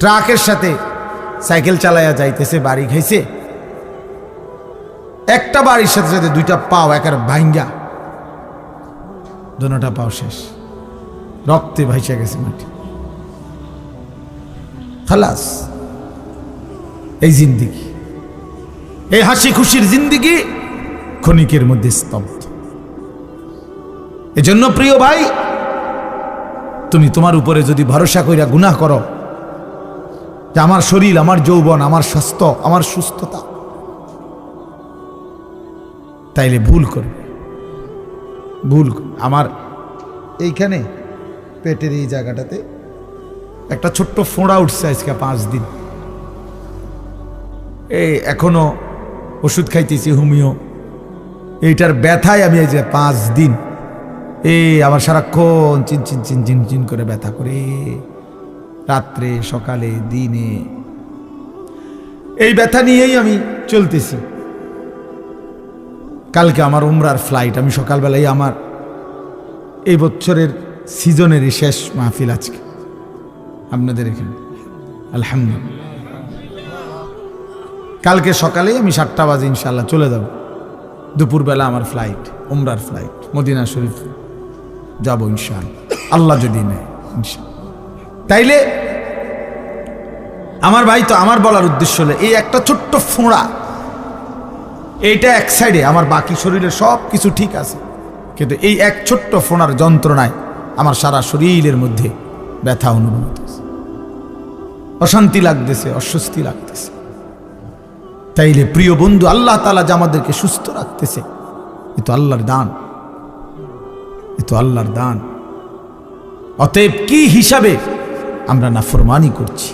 ট্রাকের সাথে সাইকেল চালাইয়া যাইতেছে, বাড়ি খাইছে, একটা বাড়ির সাথে সাথে 2টা পাও একের ভাঙ্গা, দুটোটা পাও শেষ, রক্তে ভাইসা গেছে মাটি, খালাস। এই জিন্দিগি, এই হাসি খুশির জিন্দিগি ক্ষণিকের মধ্যে স্তব্ধ। এজন্য প্রিয় ভাই, তুমি তোমার উপরে যদি ভরসা কইরা গুনাহ করো যে আমার শরীর, আমার যৌবন, আমার স্বাস্থ্য, আমার সুস্থতা, তাইলে ভুল করবে, ভুল। আমার এইখানে পেটের এই জায়গাটাতে একটা ছোট্ট ফোঁড়া উঠছে আজকে 5 দিন, এই এখনো ওষুধ খাইতেছি হোমিও, এইটার ব্যথায় আমি এই যে 5 দিন আমার সারাক্ষণ চিনচিন চিনচিন চিন করে ব্যথা করে, রাত্রে সকালে দিনে, এই ব্যথা নিয়েই আমি চলতেছি। কালকে আমার উমরার ফ্লাইট, আমি সকালবেলায় আমার এই বছরের সিজনের শেষ মাহফিল আজকে আপনাদের এখানে, আলহামদুলিল্লাহ। কালকে সকালেই আমি 7টা বাজে ইনশাল্লাহ চলে যাব, দুপুরবেলা আমার ফ্লাইট, উমরার ফ্লাইট, মদিনা শরীফ যাব ইনশাআল্লাহ, আল্লাহ যদি নেয় ইনশাআল্লাহ। তাইলে আমার ভাই, তো আমার বলার উদ্দেশ্য হলো এই একটা ছোট্ট ফোঁড়া, এইটা এক সাইডে, আমার বাকি শরীরে সব কিছু ঠিক আছে, কিন্তু এই এক ছোট্ট ফোঁড়ার যন্ত্রণায় আমার সারা শরীরের মধ্যে ব্যথা অনুভব হতেছে, অশান্তি লাগতেছে, অস্বস্তি লাগতেছে। তাইলে প্রিয় বন্ধু, আল্লাহ তাআলা যে আমাদেরকে সুস্থ রাখতেছে, এ তো আল্লাহর দান, এ তো আল্লাহর দান। অতএব কি হিসাবে আমরা নাফরমানি করছি?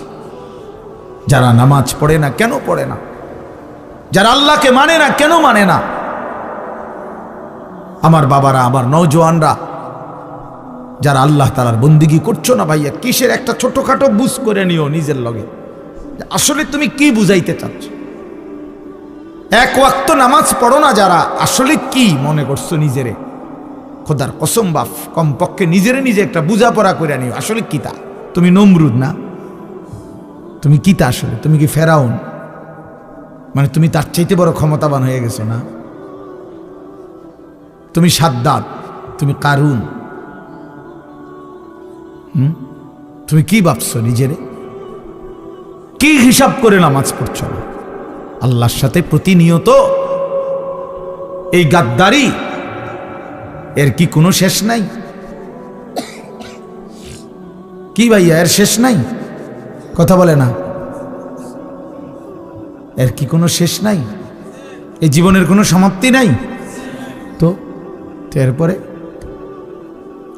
যারা নামাজ পড়ে না কেন পড়ে না? যারা আল্লাহকে মানে না কেন মানে না? আমার বাবারা, আমার নওজোয়ানরা, যারা আল্লাহ তাআলার বন্দিগি করছো না ভাইয়া, কিসের একটা ছোটখাটো বুঝ করে নিও নিজের লগে, আসলে তুমি কি বুঝাইতে চাচ্ছ? এক ওয়াক্ত নামাজ পড়ো না যারা, আসলে কি মনে করছো নিজেরে? খোদার কসম বাপ, কমপক্ষে নিজেরে নিজে একটা বুঝাপড়া করে নিও, আসলে কি তা? তুমি নমরুদ না? তুমি কি তা আসলে? তুমি কি ফেরাউন? মানে তুমি তার চাইতে বড় ক্ষমতাবান হয়ে গেছো না? তুমি সাদ্দাত, তুমি কারুন। তুমি কি ভাবছো নিজেরে? কি হিসাব করে নামাজ পড়ছো না? আল্লাহর সাথে প্রতিনিয়ত এই গাদ্দারি, এর কি কোনো শেষ নাই? কি ভাইয়া, এর শেষ নাই? কথা বলে না, এর কি কোনো শেষ নাই? এই জীবনের কোনো সমাপ্তি নাই তো?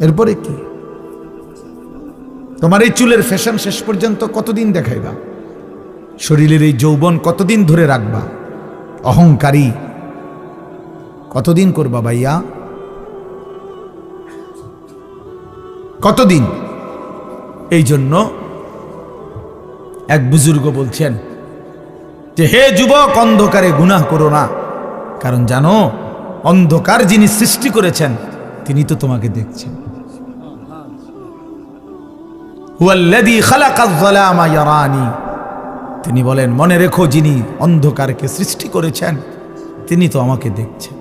এরপরে কি? তোমার এই চুলের ফ্যাশন শেষ পর্যন্ত কতদিন দেখাইবা? শরীরের এই যৌবন কতদিন ধরে রাখবা? অহংকারী কতদিন করবা ভাইয়া? কতদিন? এই জন্য এক বুজুর্গ বলছেন যে, হে যুবক, অন্ধকারে গুনাহ করো না, কারণ জানো অন্ধকার যিনি সৃষ্টি করেছেন তিনি তো তোমাকে দেখছেন। হুয়াল্লাযী খালাকায যালামা ইয়ারানি, তিনি বলেন মনে রেখো, যিনি অন্ধকারকে সৃষ্টি করেছেন তিনি তো আমাকে দেখছেন।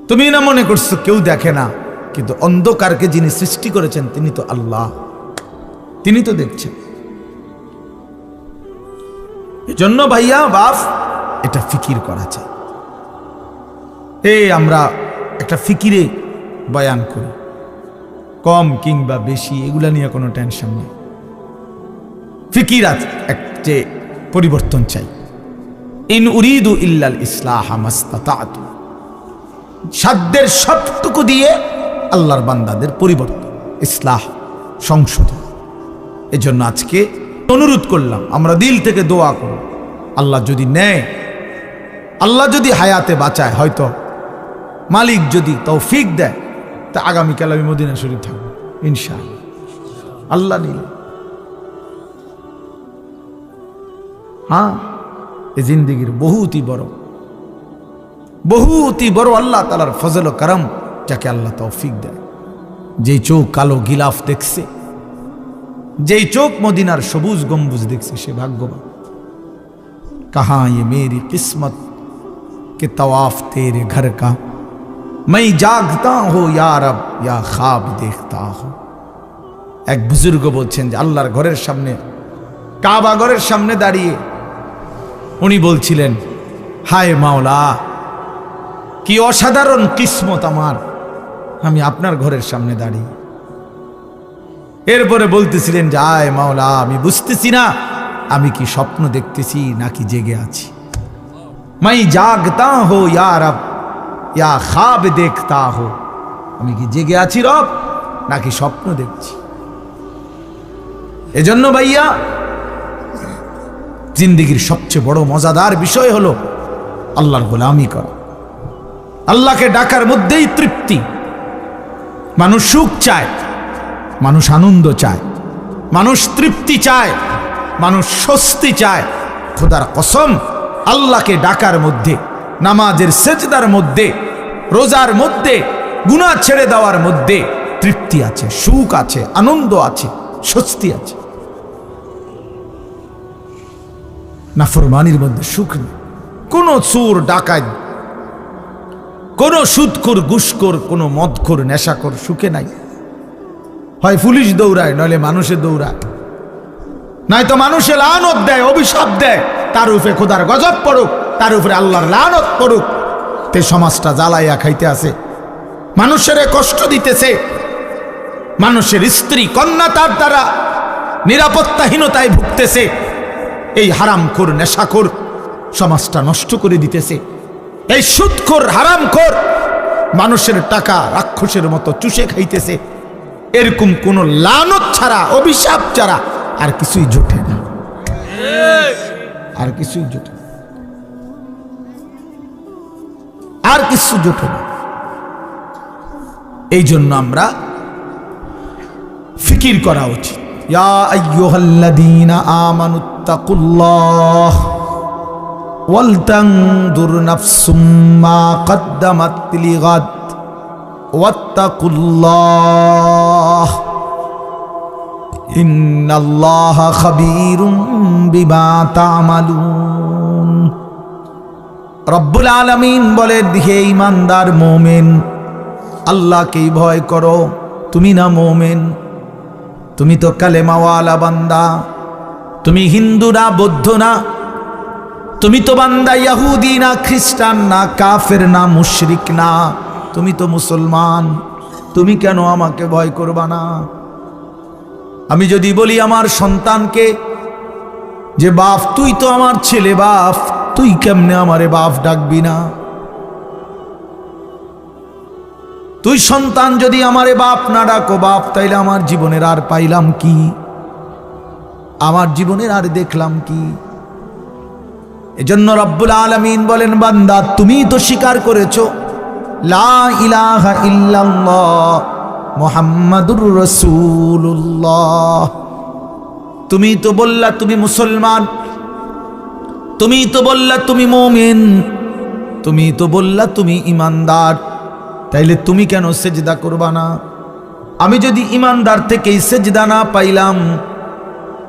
তুমি না মনে করছো কেউ দেখে না, কিন্তু অন্ধকারকে যিনি সৃষ্টি করেছেন তিনি তো আল্লাহ, তিনি তো দেখছেন। এজন্য ভাইয়া বাপ, এটা ফিকির করা চাই। আমরা একটা ফিকিরে বয়ান করি, কম কিংবা বেশি এগুলা নিয়ে কোনো টেনশন নেই। ফিকির যে পরিবর্তন চাই। ইন উরিদু ইল্লাল ইসলাহা মাস্তাতাতু, সাধ্যের সবটুকু দিয়ে আল্লাহর বান্দাদের পরিবর্তন, ইসলাহ, সংশোধন। এজন্য আজকে অনুরোধ করলাম, আমরা দিল থেকে দোয়া করব, আল্লাহ যদি নেয়, আল্লাহ যদি হায়াতে বাঁচায়, হয়তো মালিক যদি তৌফিক দেয়, তা আগামীকাল আমি মদিনা শরীফ থাকবো ইনশাআল্লাহ, আল্লাহ নিলে। হ্যাঁ, এই জিন্দিগির বহুতই বড় আল্লাহ তাআলার ফজল ও করম, যাকে আল্লাহ তৌফিক দেয়। যেই চোখ কালো গিলাফ দেখছে, যেই চোখ মদিনার সবুজ গম্বুজ দেখছে, সে ভাগ্যবান। कहाँ ये मेरी किस्मत के तवाफ तेरे घर का, मैं जागता हो या रब या ख्वाब देखता हो। এক বুজুর্গ বলছেন যে আল্লাহর ঘরের সামনে, কাবা ঘরের সামনে দাঁড়িয়ে উনি বলছিলেন, হায় মাওলা, কি অসাধারণ কিসমত আমার, আমি আপনার ঘরের সামনে দাঁড়িয়ে। এরপরে বলতেছিলেন যে আয় মাওলা, আমি বুঝতেছি না আমি কি স্বপ্ন দেখতেছি নাকি জেগে আছি। মাই জাগতা হো ইয়া রব ইয়া খ্বাব দেখতা হো, আমি কি জেগে আছি রব নাকি স্বপ্ন দেখছি। এজন্য ভাইয়া, জিন্দেগির সবচেয়ে বড় মজাদার বিষয় হলো আল্লাহর গোলামি করা, আল্লাহকে ডাকার মধ্যেই তৃপ্তি। মানুষ সুখ চায়, মানুষ আনন্দ চায়, মানুষ তৃপ্তি চায়, মানুষ স্বস্তি চায়। খোদার কসম, আল্লাহকে ডাকার মধ্যে, নামাজের সেজদার মধ্যে, রোজার মধ্যে, গুনাহ ছেড়ে দেওয়ার মধ্যে তৃপ্তি আছে, সুখ আছে, আনন্দ আছে, স্বস্তি আছে। নাফরমানির মধ্যে সুখ নেই। কোন চোর ডাকাত, কোন সুদখোর, ঘুষখোর, কোন মদখোর, নেশাখোর সুখে নাই। হয় পুলিশ দৌড়ায়, নইলে মানুষে দৌড়ায়, নয়তো মানুষে লানত দেয়, অভিশাপ দেয়, তার উপরে খোদার গজব পড়ুক, তার উপরে আল্লাহর লানত পড়ুক। তে সমাজটা জ্বালাইয়া খাইতে আছে, মানুষের কষ্ট দিতেছে, মানুষের স্ত্রী কন্যা তার দ্বারা নিরাপত্তাহীনতায় ভুগতেছে। এই হারামখোর নেশাখোর সমাজটা নষ্ট করে দিতেছে। এই সুদখোর হারামখোর মানুষের টাকা রাক্ষসের মতো চুষে খাইতেছে। এরকম কোন লানত ছাড়া, অভিশাপ ছাড়া আর কিছুই জোটে না, আর কিছুই জোটে না, আর কিছু জোটে না। এই জন্য আমরা ফিকির করা উচিত। ইয়া আইয়ুহাল্লাযীনা আমানুত্তাকুল্লাহ ওয়াল তানজুর নাফসুম মা কদ্দামাত লিগাদ ওয়াত্তাকুল্লাহ ইন্নাল্লাহা খাবীরুম বিমা তা'মালুন। রব্বুল আলামিন বলেন, হে ঈমানদার মুমিন, আল্লাহকেই ভয় করো। তুমি না মুমিন, তুমি তো কালেমাওয়ালা বান্দা, তুমি হিন্দু না, বৌদ্ধ না, তুমি তো বান্দা ইহুদি না, খ্রিস্টান না, কাফের না, মুশরিক না, তুমি তো মুসলমান। তুমি কেন আমাকে ভয় করবা না? আমি যদি বলি আমার সন্তানকে যে বাপ তুই তো আমার ছেলে, বাপ তুই কেমনে আমারে বাপ ডাকবি না? তুই সন্তান যদি আমারে বাপ না ডাকো বাপ, তাইলে আমার জীবনের আর পাইলাম কি? আমার জীবনের আর দেখলাম কি? এজন্য রব্বুল আলামিন বলেন, বান্দা তুমি তো স্বীকার করেছো লা ইলাহা ইল্লাল্লাহ মুহাম্মাদুর রাসূলুল্লাহ। তুমি তো বললা তুমি মুসলমান, তুমি তো বললা তুমি মুমিন, তুমি তো বললা তুমি ঈমানদার, তাইলে তুমি কেন সেজদা করবা না? আমি যদি ঈমানদার থেকে সেজদা না পাইলাম,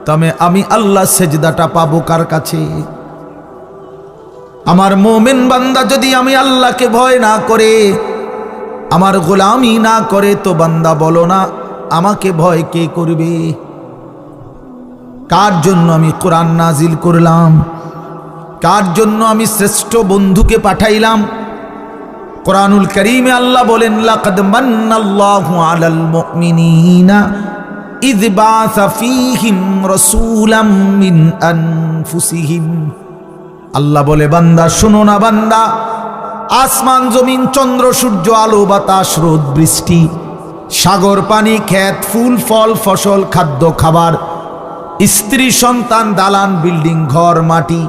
তবে আমি আল্লাহ সেজদাটা পাবো কার কাছে? আমার মুমিন বান্দা যদি আমি আল্লাহকে ভয় না করে, আমার গোলামি না করে, তো বান্দা বলো না আমাকে ভয় কে করবে? কার জন্য আমি কোরআন নাজিল করলাম? কার জন্য আমি শ্রেষ্ঠ বন্ধুকে পাঠাইলাম? কোরআনুল কারীমে আল্লাহ বলেন, লাকাদ মান্নাল্লাহু আলাল মুমিনিনা ইয বাআসা ফীহিম রাসূলাম মিন আনফুসিহিম। আল্লাহ বলে, বান্দা শোনো না বান্দা, আসমান জমিন চন্দ্র সূর্য আলো বাতাস রোদ বৃষ্টি সাগর পানি ক্ষেত ফুল ফল ফসল খাদ্য খাবার স্ত্রী সন্তান দালান বিল্ডিং ঘর মাটি,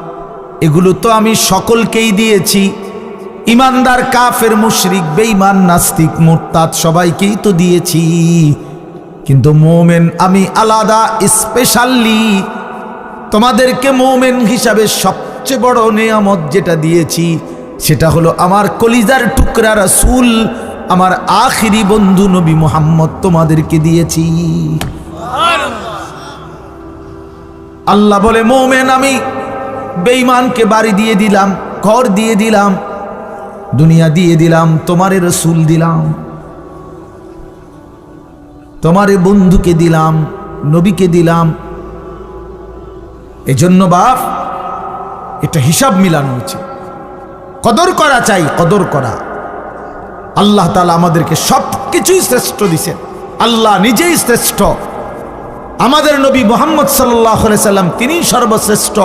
এগুলো তো আমি সকলকেই দিয়েছি। ইমানদার কাফের মুশরিক বেঈমান নাস্তিক মুরতাদ সবাইকেই তো দিয়েছি, কিন্তু মুমিন আমি আলাদা স্পেশালি তোমাদেরকে মুমিন হিসাবে সবচেয়ে বড় নিয়ামত যেটা দিয়েছি সেটা হলো আমার কলিজার টুকরা রাসূল, আমার আখিরি বন্ধু নবী মুহাম্মদ তোমাদেরকে দিয়েছি। আল্লাহ বলে, মুমিন আমি বেঈমানকে বাড়ি দিয়ে দিলাম, ঘর দিয়ে দিলাম, দুনিয়া দিয়ে দিলাম, তোমারে রাসূল দিলাম, তোমারে বন্ধুকে দিলাম, নবীকে দিলাম। এজন্য বাপ এটা হিসাব মিলানো উচিত, কদর করা চাই, কদর করা। আল্লাহ তাআলা আমাদেরকে সবকিছুই শ্রেষ্ঠ দিয়েছেন, আল্লাহ নিজেই শ্রেষ্ঠ। আমাদের নবী মুহাম্মদ সাল্লাল্লাহু আলাইহি সাল্লাম তিনি সর্বশ্রেষ্ঠ,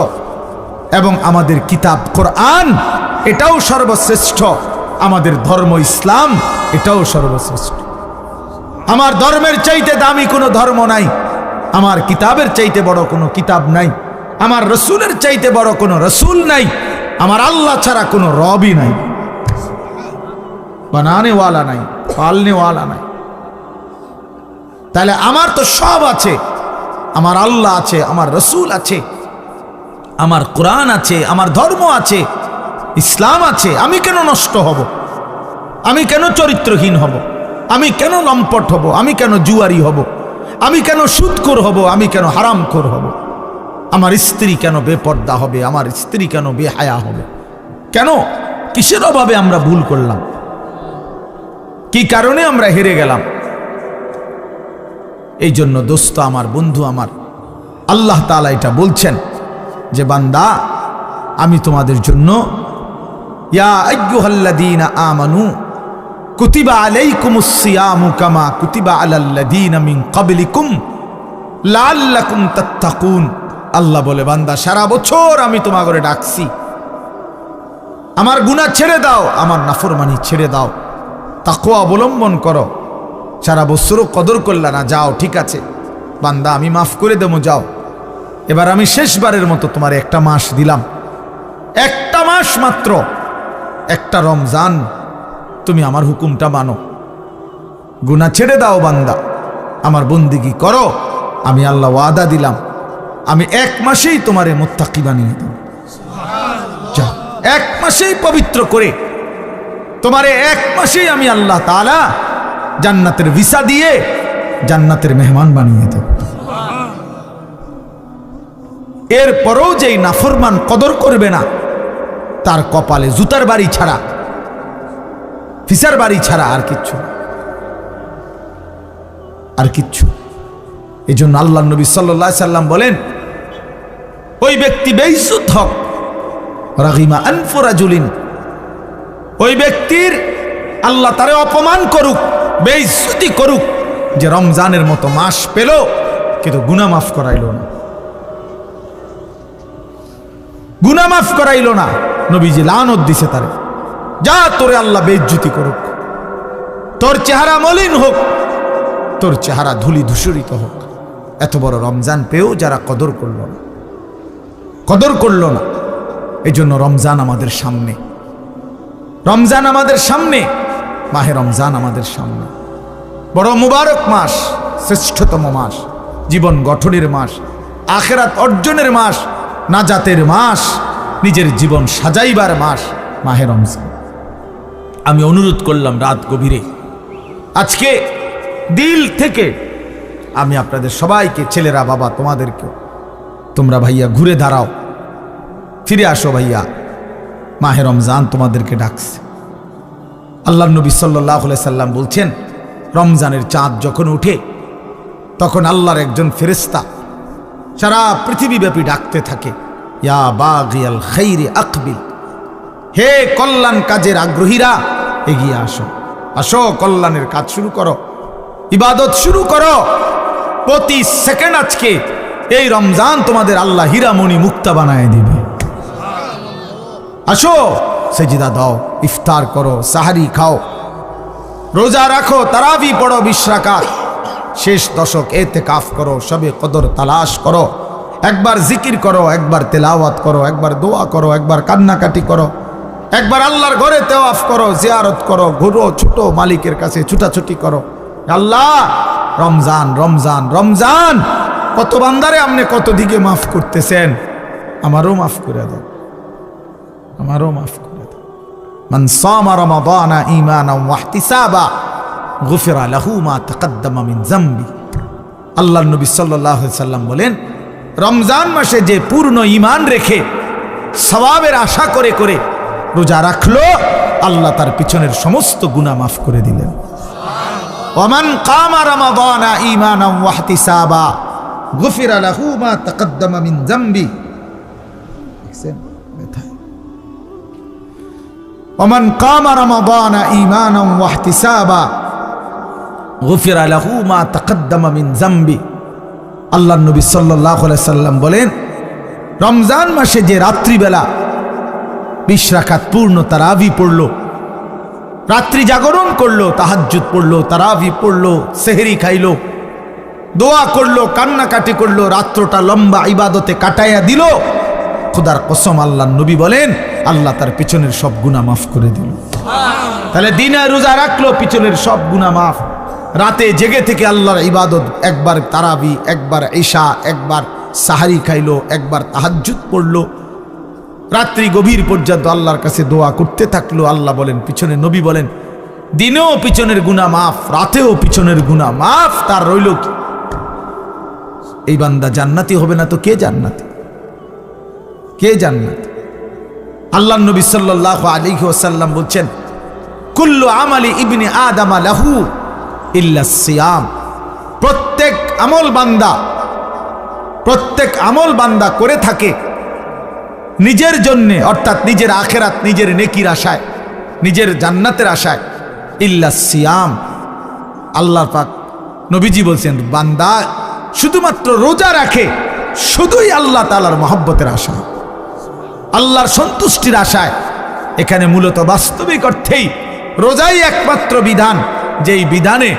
এবং আমাদের কিতাব কোরআন এটাও সর্বশ্রেষ্ঠ, আমাদের ধর্ম ইসলাম এটাও সর্বশ্রেষ্ঠ। আমার ধর্মের চাইতে দামি কোনো ধর্ম নাই, আমার কিতাবের চাইতে বড় কোনো কিতাব নাই, আমার রসুলের চাইতে বড় কোনো রসুল নাই, আমার আল্লাহ ছাড়া কোনো রবই নাই, বানানেওয়ালা নাই, পালনেওয়ালা নাই। তাহলে আমার তো সব আছে, আমার আল্লাহ আছে, আমার রসুল আছে, আমার কোরআন আছে, আমার ধর্ম আছে, ইসলাম আছে। আমি কেন নষ্ট হব? আমি কেন চরিত্রহীন হব? আমি কেন লম্পট হব? আমি কেন জুয়ারি হব? আমি কেন সুদখোর হব? আমি কেন হারামখোর হব? আমার স্ত্রী কেন বেপর্দা হবে? আমার স্ত্রী কেন বেহায়া হবে? কেন? কিসের অভাবে আমরা ভুল করলাম? কি কারণে আমরা হেরে গেলাম? এই জন্য দোস্ত আমার, বন্ধু আমার, আল্লাহ তাআলা এটা বলছেন যে বান্দা আমি তোমাদের জন্য ইয়া আইয়ুহাল্লাযীনা আমানু কুতিবা আলাইকুমুস সিয়ামু কামা কুতিবা আলাল্লাযীনা মিন ক্বাবলিকুম লাআল্লাকুম তাত্তাকুন। আল্লাহ বলে, বান্দা সারা বছর আমি তোমাকে ডাকছি, আমার গুনাহ ছেড়ে দাও, আমার নাফরমানি ছেড়ে দাও, তাকওয়া অবলম্বন করো। সারা বছরও কদর করলা না, যাও ঠিক আছে বান্দা আমি মাফ করে দেবো, যাও এবার আমি শেষবারের মতো তোমার একটা মাস দিলাম, একটা মাস মাত্র, একটা রমজান, তুমি আমার হুকুমটা মানো, গুনাহ ছেড়ে দাও বান্দা, আমার বন্দিগি করো। আমি আল্লাহ ওয়াদা দিলাম আমি এক মাসেই তোমারে মুত্তাকি বানিয়ে দেব। যাও, এক মাসেই পবিত্র করে তোমারে এক মাসেই আমি আল্লাহ তাআলা জান্নাতের ভিসা দিয়ে জান্নাতের মেহমান বানিয়ে দেব। এরপরও যেই নাফরমান কদর করবে না, তার কপালে জুতার বাড়ি ছাড়া, ফিসার বাড়ি ছাড়া আর কিচ্ছু, আর কিচ্ছু। এই জন্য আল্লাহ নবী সাল্লাল্লাহু আলাইহি সাল্লাম বলেন, ওই ব্যক্তি বেইজ্জত হক, রাগিমা আনফু রাজুলিন, ওই ব্যক্তির আল্লাহ তারে অপমান করুক, বেইজ্জতি করুক, যে রমজানের মতো মাস পেল কিন্তু গুনাহ মাফ করাইল না, গুনাহ মাফ করাইল না। নবীজি লানত দিছে তারে, যা তোরে আল্লাহ বেইজ্জতি করুক, তোর চেহারা মলিন হোক, তোর চেহারা ধুলি ধূসরিত হোক। এত বড় রমজান পেয়েও যারা কদর করল না, কদর করল না। এই জন্য রমজান আমাদের সামনে, রমজান আমাদের সামনে, মাহে রমজান আমাদের সামনে। বড় মুবারক মাস, শ্রেষ্ঠতম মাস, জীবন গঠনের মাস, আখিরাত অর্জনের মাস, নাজাতের মাস, নিজের জীবন সাজাইবার মাস, মাহে রমজান। আমি অনুরোধ করলাম রাত গভীরে, আজকে দিল থেকে আমি আপনাদের সবাইকে, ছেলেরা বাবা তোমাদেরকেও, তোমরা ভাইয়া ঘুরে দাঁড়াও, ফিরে আসো ভাইয়া, মাহে রমজান তোমাদেরকে ডাকছে। আল্লাহ নবী সাল্লাল্লাহু আলাইহি সাল্লাম বলছেন, রমজানের চাঁদ যখন উঠে তখন আল্লাহর একজন ফেরেশতা সারা পৃথিবীব্যাপী ডাকতে থাকে, ইয়া বাগিয়াল খাইরি আকবিল, হে কল্যাণ কাজের আগ্রহীরা এগিয়ে আসো, আসো কল্যাণের কাজ শুরু করো, ইবাদত শুরু করো। প্রতি সেকেন্ড আজকে এই রমজান তোমাদের আল্লাহ হীরামণি মুক্তা বানায় দিবে। আসো সেজদা দাও, ইফতার করো, সাহারি খাও, রোজা রাখো, তারাবি পড়ো 20 রাকাত, শেষ দশক এতেকাফ করো, সবে কদর তালাশ করো, একবার জিকির করো, একবার তেলাওয়াত করো, একবার দোয়া করো, একবার কান্নাকাটি করো, একবার আল্লাহর ঘরে তাওয়াফ করো, জিয়ারত করো, ঘুরো, ছোট মালিকের কাছে ছুটাছুটি করো। আল্লাহ রমজান রমজান রমজান, কত বান্দারে আপনি কত দিকে মাফ করতেছেন, আমারও মাফ করে দাও, আমারও মাফ করে দাও। মান সামা রমাদানা ঈমানান ওয়া ইহতিসাবা গুফিরা লাহু মা তাকাদ্দামা মিন যামবি। আল্লাহর নবী সাল্লাল্লাহু আলাইহি সাল্লাম বলেন, রমজান মাসে যে পূর্ণ ঈমান রেখে সওয়াবের আশা করে করে রোজা রাখলো, আল্লাহ তার পিছনের সমস্ত গুনাহ মাফ করে দিলেন। ওমান কামা রমাদানা ঈমানান ওয়া ইহতিসাবা গুফিরা লাহু মা তাকাদ্দামা মিন যামবি। ওমান কামা রমাদানা ঈমানান ওয়া ইহতিসাবা গুফিরা লাহু মা তাকাদ্দামা মিন যামবি। আল্লাহর নবী সাল্লাল্লাহু আলাইহি সাল্লাম বলেন, রমজান মাসে যে রাত্রিবেলা 20 রাকাত পূর্ণ তারাবি পড়লো, রাত্রি জাগরণ করলো, তাহাজ্জুদ পড়লো, তারাবি পড়লো, সেহরি খাইলো, দোয়া করলো, কান্নাকাটি করলো, রাত্রটা লম্বা ইবাদতে কাটাইয়া দিল, খোদার কসম আল্লাহর নবী বলেন আল্লাহ তার পিছনের সব গুনাহ মাফ করে দিল। তাহলে দিনে রোজা রাখলো, পিছনের সব গুনাহ মাফ। রাতে জেগে থেকে আল্লাহর ইবাদত, একবার তারাবি, একবার ইশা, একবার সাহারি খাইলো, একবার তাহাজ্জুদ পড়লো, রাত্রি গভীর পর্যন্ত আল্লাহর কাছে দোয়া করতে থাকলো। আল্লাহ বলেন, পিছনে নবী বলেন, দিনেও পিছনের গুনাহ মাফ, রাতেও পিছনের গুনাহ মাফ। তার রইল কি? এই বান্দা জান্নাতি হবে না তো কে জান্নাতি? কে জান্নাতি? আল্লাহর নবী সাল্লাল্লাহু আলাইহি ওয়াসাল্লাম বলছেন, কুল্লু আমালি ইবনি আদম লাহু ইল্লা সিয়াম। প্রত্যেক আমল বান্দা করে থাকে নিজের জন্য, অর্থাৎ নিজের আখিরাত, নিজের নেকির আশায়, নিজের জান্নাতের আশায়, ইল্লা সিয়াম। আল্লাহ পাক নবীজি বলছেন, বান্দা শুধুমাত্র রোজা রাখে শুধুই আল্লাহ তাআলার মহব্বতের আশা, আল্লাহর সন্তুষ্টির আশায়। এখানে মূলত বাস্তবিক অর্থেই রোজাই একমাত্র বিধান, যেই বিধানে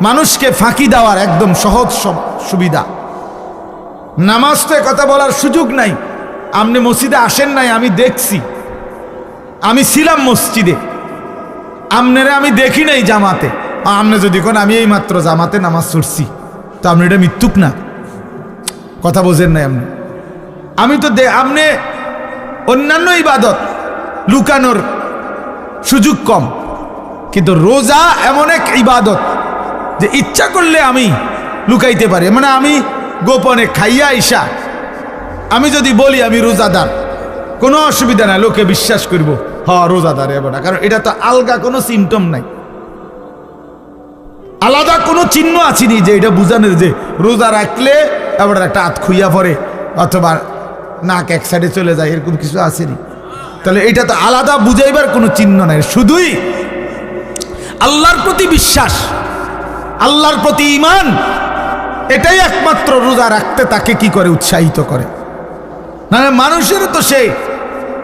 মানুষকে ফাঁকি দেওয়ার একদম সহজ সুবিধা। নামাজ তো কথা বলার সুযোগ নাই। আপনি মসজিদে আসেন নাই, আমি দেখছি, আমি ছিলাম মসজিদে, আপনারা আমি দেখি নাই জামাতে। আপনি যদি কোন আমি এই মাত্র জামাতে নামাজ পড়ছি, তো আপনি এটা মিথ্যুক না, কথা বোঝেন নাই আপনি। আমি তো আপনি অন্যান্য ইবাদত লুকানোর সুযোগ কম, কিন্তু রোজা এমন এক ইবাদত যে ইচ্ছা করলে আমি লুকাইতে পারি। মানে আমি গোপনে খাইয়া আইসা আমি যদি বলি আমি রোজাদার, কোনো অসুবিধা নাই, লোকে বিশ্বাস করব হ্যাঁ রোজাদার এবার, কারণ এটা তো আলগা কোনো সিমটম নাই, আলাদা কোনো চিহ্ন আছেনি যে এটা বুঝানোর যে রোজা রাখলে এবার একটা হাত খুইয়া পড়ে অথবা নাক এক সাইডে চলে যায়, এরকম কিছু আসেনি। তাহলে এটা তো আলাদা বুঝাইবার কোনো চিহ্ন নাই, শুধুই আল্লাহর প্রতি বিশ্বাস, আল্লাহর প্রতি ঈমান, এটাই একমাত্র রোজা রাখতে তাকে কি করে, উৎসাহিত করে। না মানুষেরও তো সে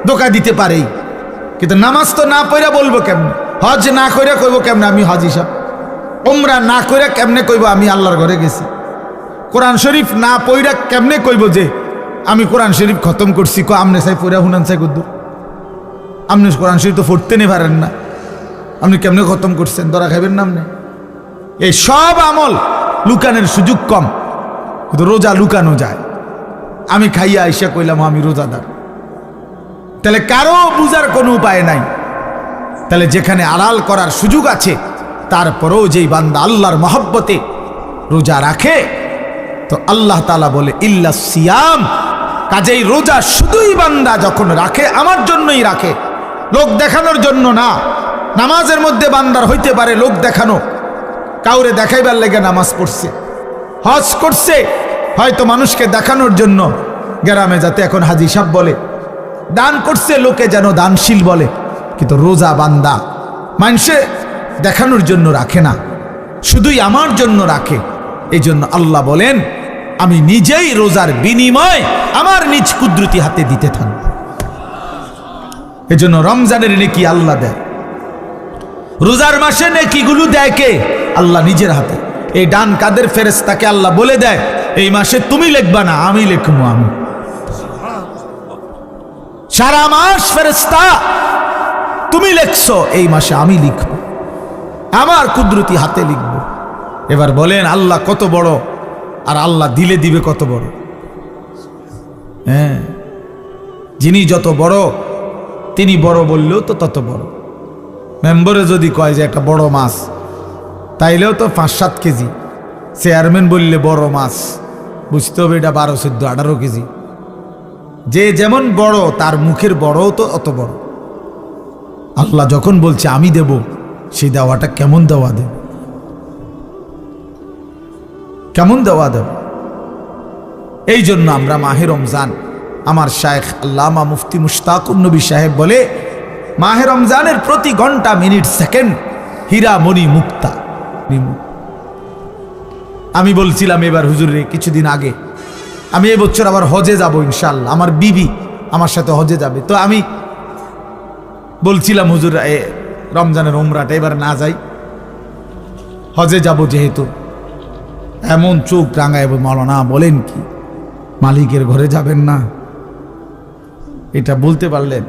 ধোঁকা দিতে পারেই, কিন্তু নামাজ তো না পড়া বলবো কেমনে, হজ না কইরা কইব কেমনে আমি হজ হিসাব, উমরা না কইরা কেমনে কইব আমি আল্লাহর ঘরে গেছি, কোরআন শরীফ না পড়া কেমনে কইব যে আমি কোরআন শরীফ খতম করছি। আমনে চাই পড়া হুনান চাই কদ্দু, আপনি কোরআন শরীফ তো পড়তে নে পারেন না, আপনি কেমনে খতম করছেন, ধরা খাইবেন না আপনি। এই সব আমল লুকানোর সুযোগ কম, কিন্তু রোজা লুকানো যায়। আমি খাইয়া আইসা কইলাম আমি রোজাদার, তাহলে কারো বুঝার কোনো উপায় নাই। তাহলে যেখানে আড়াল করার সুযোগ আছে, তারপরেও যেই বান্দা আল্লাহর মহব্বতে রোজা রাখে, তো আল্লাহ তাআলা বলে ইল্লা সিয়াম, কাজেই রোজা শুধুই বান্দা যখন রাখে আমার জন্যই রাখে, লোক দেখানোর জন্য না। নামাজের মধ্যে বান্দার হইতে পারে লোক দেখানো, কাউরে দেখাইবার লেগে নামাজ পড়ছে, হজ করছে হয়তো মানুষকে দেখানোর জন্য, গ্রামে যাতে এখন হাজি সাহেব বলে, দান করছে লোকে যেন দানশীল বলে, কিন্তু রোজা বান্দা মানুষে দেখানোর জন্য রাখে না, শুধুই আমার জন্য রাখে। এই জন্য আল্লাহ বলেন আমি নিজেই রোজার বিনিময় আমার নিজ কুদরতি হাতে দিতে থাকব। এই জন্য রমজানের নেকি আল্লাহ দেয়, রোজার মাসে নেকিগুলো দেয় কে? আল্লাহ নিজের হাতে। এই ডান কাদের ফেরেশতাকে আল্লাহ বলে দেয় এই মাসে তুমি লিখবা না, আমি লিখবো। আমি সারা মাস ফেরেশতা তুমি লিখছো, এই মাসে আমি লিখব, আমার কুদরতি হাতে লিখব। এবার বলেন আল্লাহ কত বড়, আর আল্লাহ দিলে দিবে কত বড়। হ্যাঁ, যিনি যত বড় তিনি বড় বললেও তো তত বড়। মেম্বরে যদি কয় যে একটা বড় মাছ, তাইলেও তো 5-7 কেজি। চেয়ারম্যান বললে বড় মাছ, বুঝতে হবে এটা 12, 14, 18 কেজি। যে যেমন বড় তার মুখের বড়ও তো অত বড়। আল্লাহ যখন বলছে আমি দেব, সেই দেওয়াটা কেমন দেওয়া দেব, কেমন দেওয়া দেব। এই জন্য আমরা মাহে রমজান, আমার শায়েখ আল্লামা মুফতি মুশতাকুর নবী সাহেব বলে মাহে রমজানের প্রতি ঘন্টা মিনিট সেকেন্ড হীরা মণি মুক্তা। আমি বলছিলাম এবার হুজুরে কিছুদিন আগে, আমি এবছর আবার হজে যাব ইনশাআল্লাহ, আমার বিবি আমার সাথে হজে যাবে। তো আমি বলছিলাম হুজুর রমজানের উমরাটা এবার না যাই, হজে যাব যেহেতু। এমন চোখ রাঙায় মাওলানা বলেন কি মালিকের ঘরে যাবেন না, এটা বলতে পারলেন?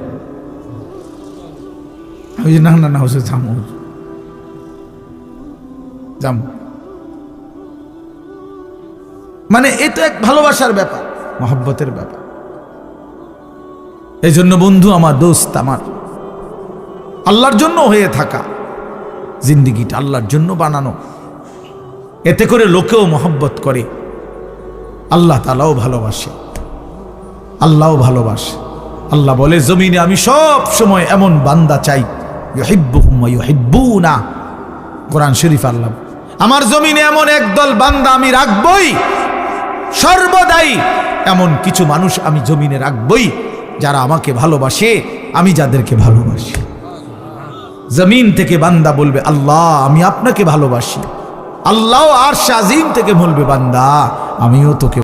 না না না হুজুর যাবো, যাবো। মানে এ তো এক ভালোবাসার ব্যাপার, মহব্বতের ব্যাপার। এই জন্য বন্ধু আমার, দোস্ত আমার, আল্লাহর জন্য হয়ে থাকা জিন্দিগিটা আল্লাহর জন্য বানানো, এতে করে লোকেও মহব্বত করে, আল্লাহ তাআলাও ভালোবাসে, আল্লাহও ভালোবাসে। আল্লাহ বলে জমিনে আমি সব সময় এমন বান্দা চাই ইউহিব্বুহুম ওয়া ইউহিব্বুনা। কোরআন শরীফ আল্লাহ, আমার জমিনে এমন একদল বান্দা আমি রাখবই, সর্বদাই এমন কিছু মানুষ আমি জমিনে রাখবই যারা আমাকে ভালোবাসে, আমি যাদেরকে ভালোবাসি। জমিন থেকে বান্দা বলবে আল্লাহ আমি আপনাকে ভালোবাসি, আল্লাহ আরশ আজিম থেকে বলবে বান্দা আমিও তোকে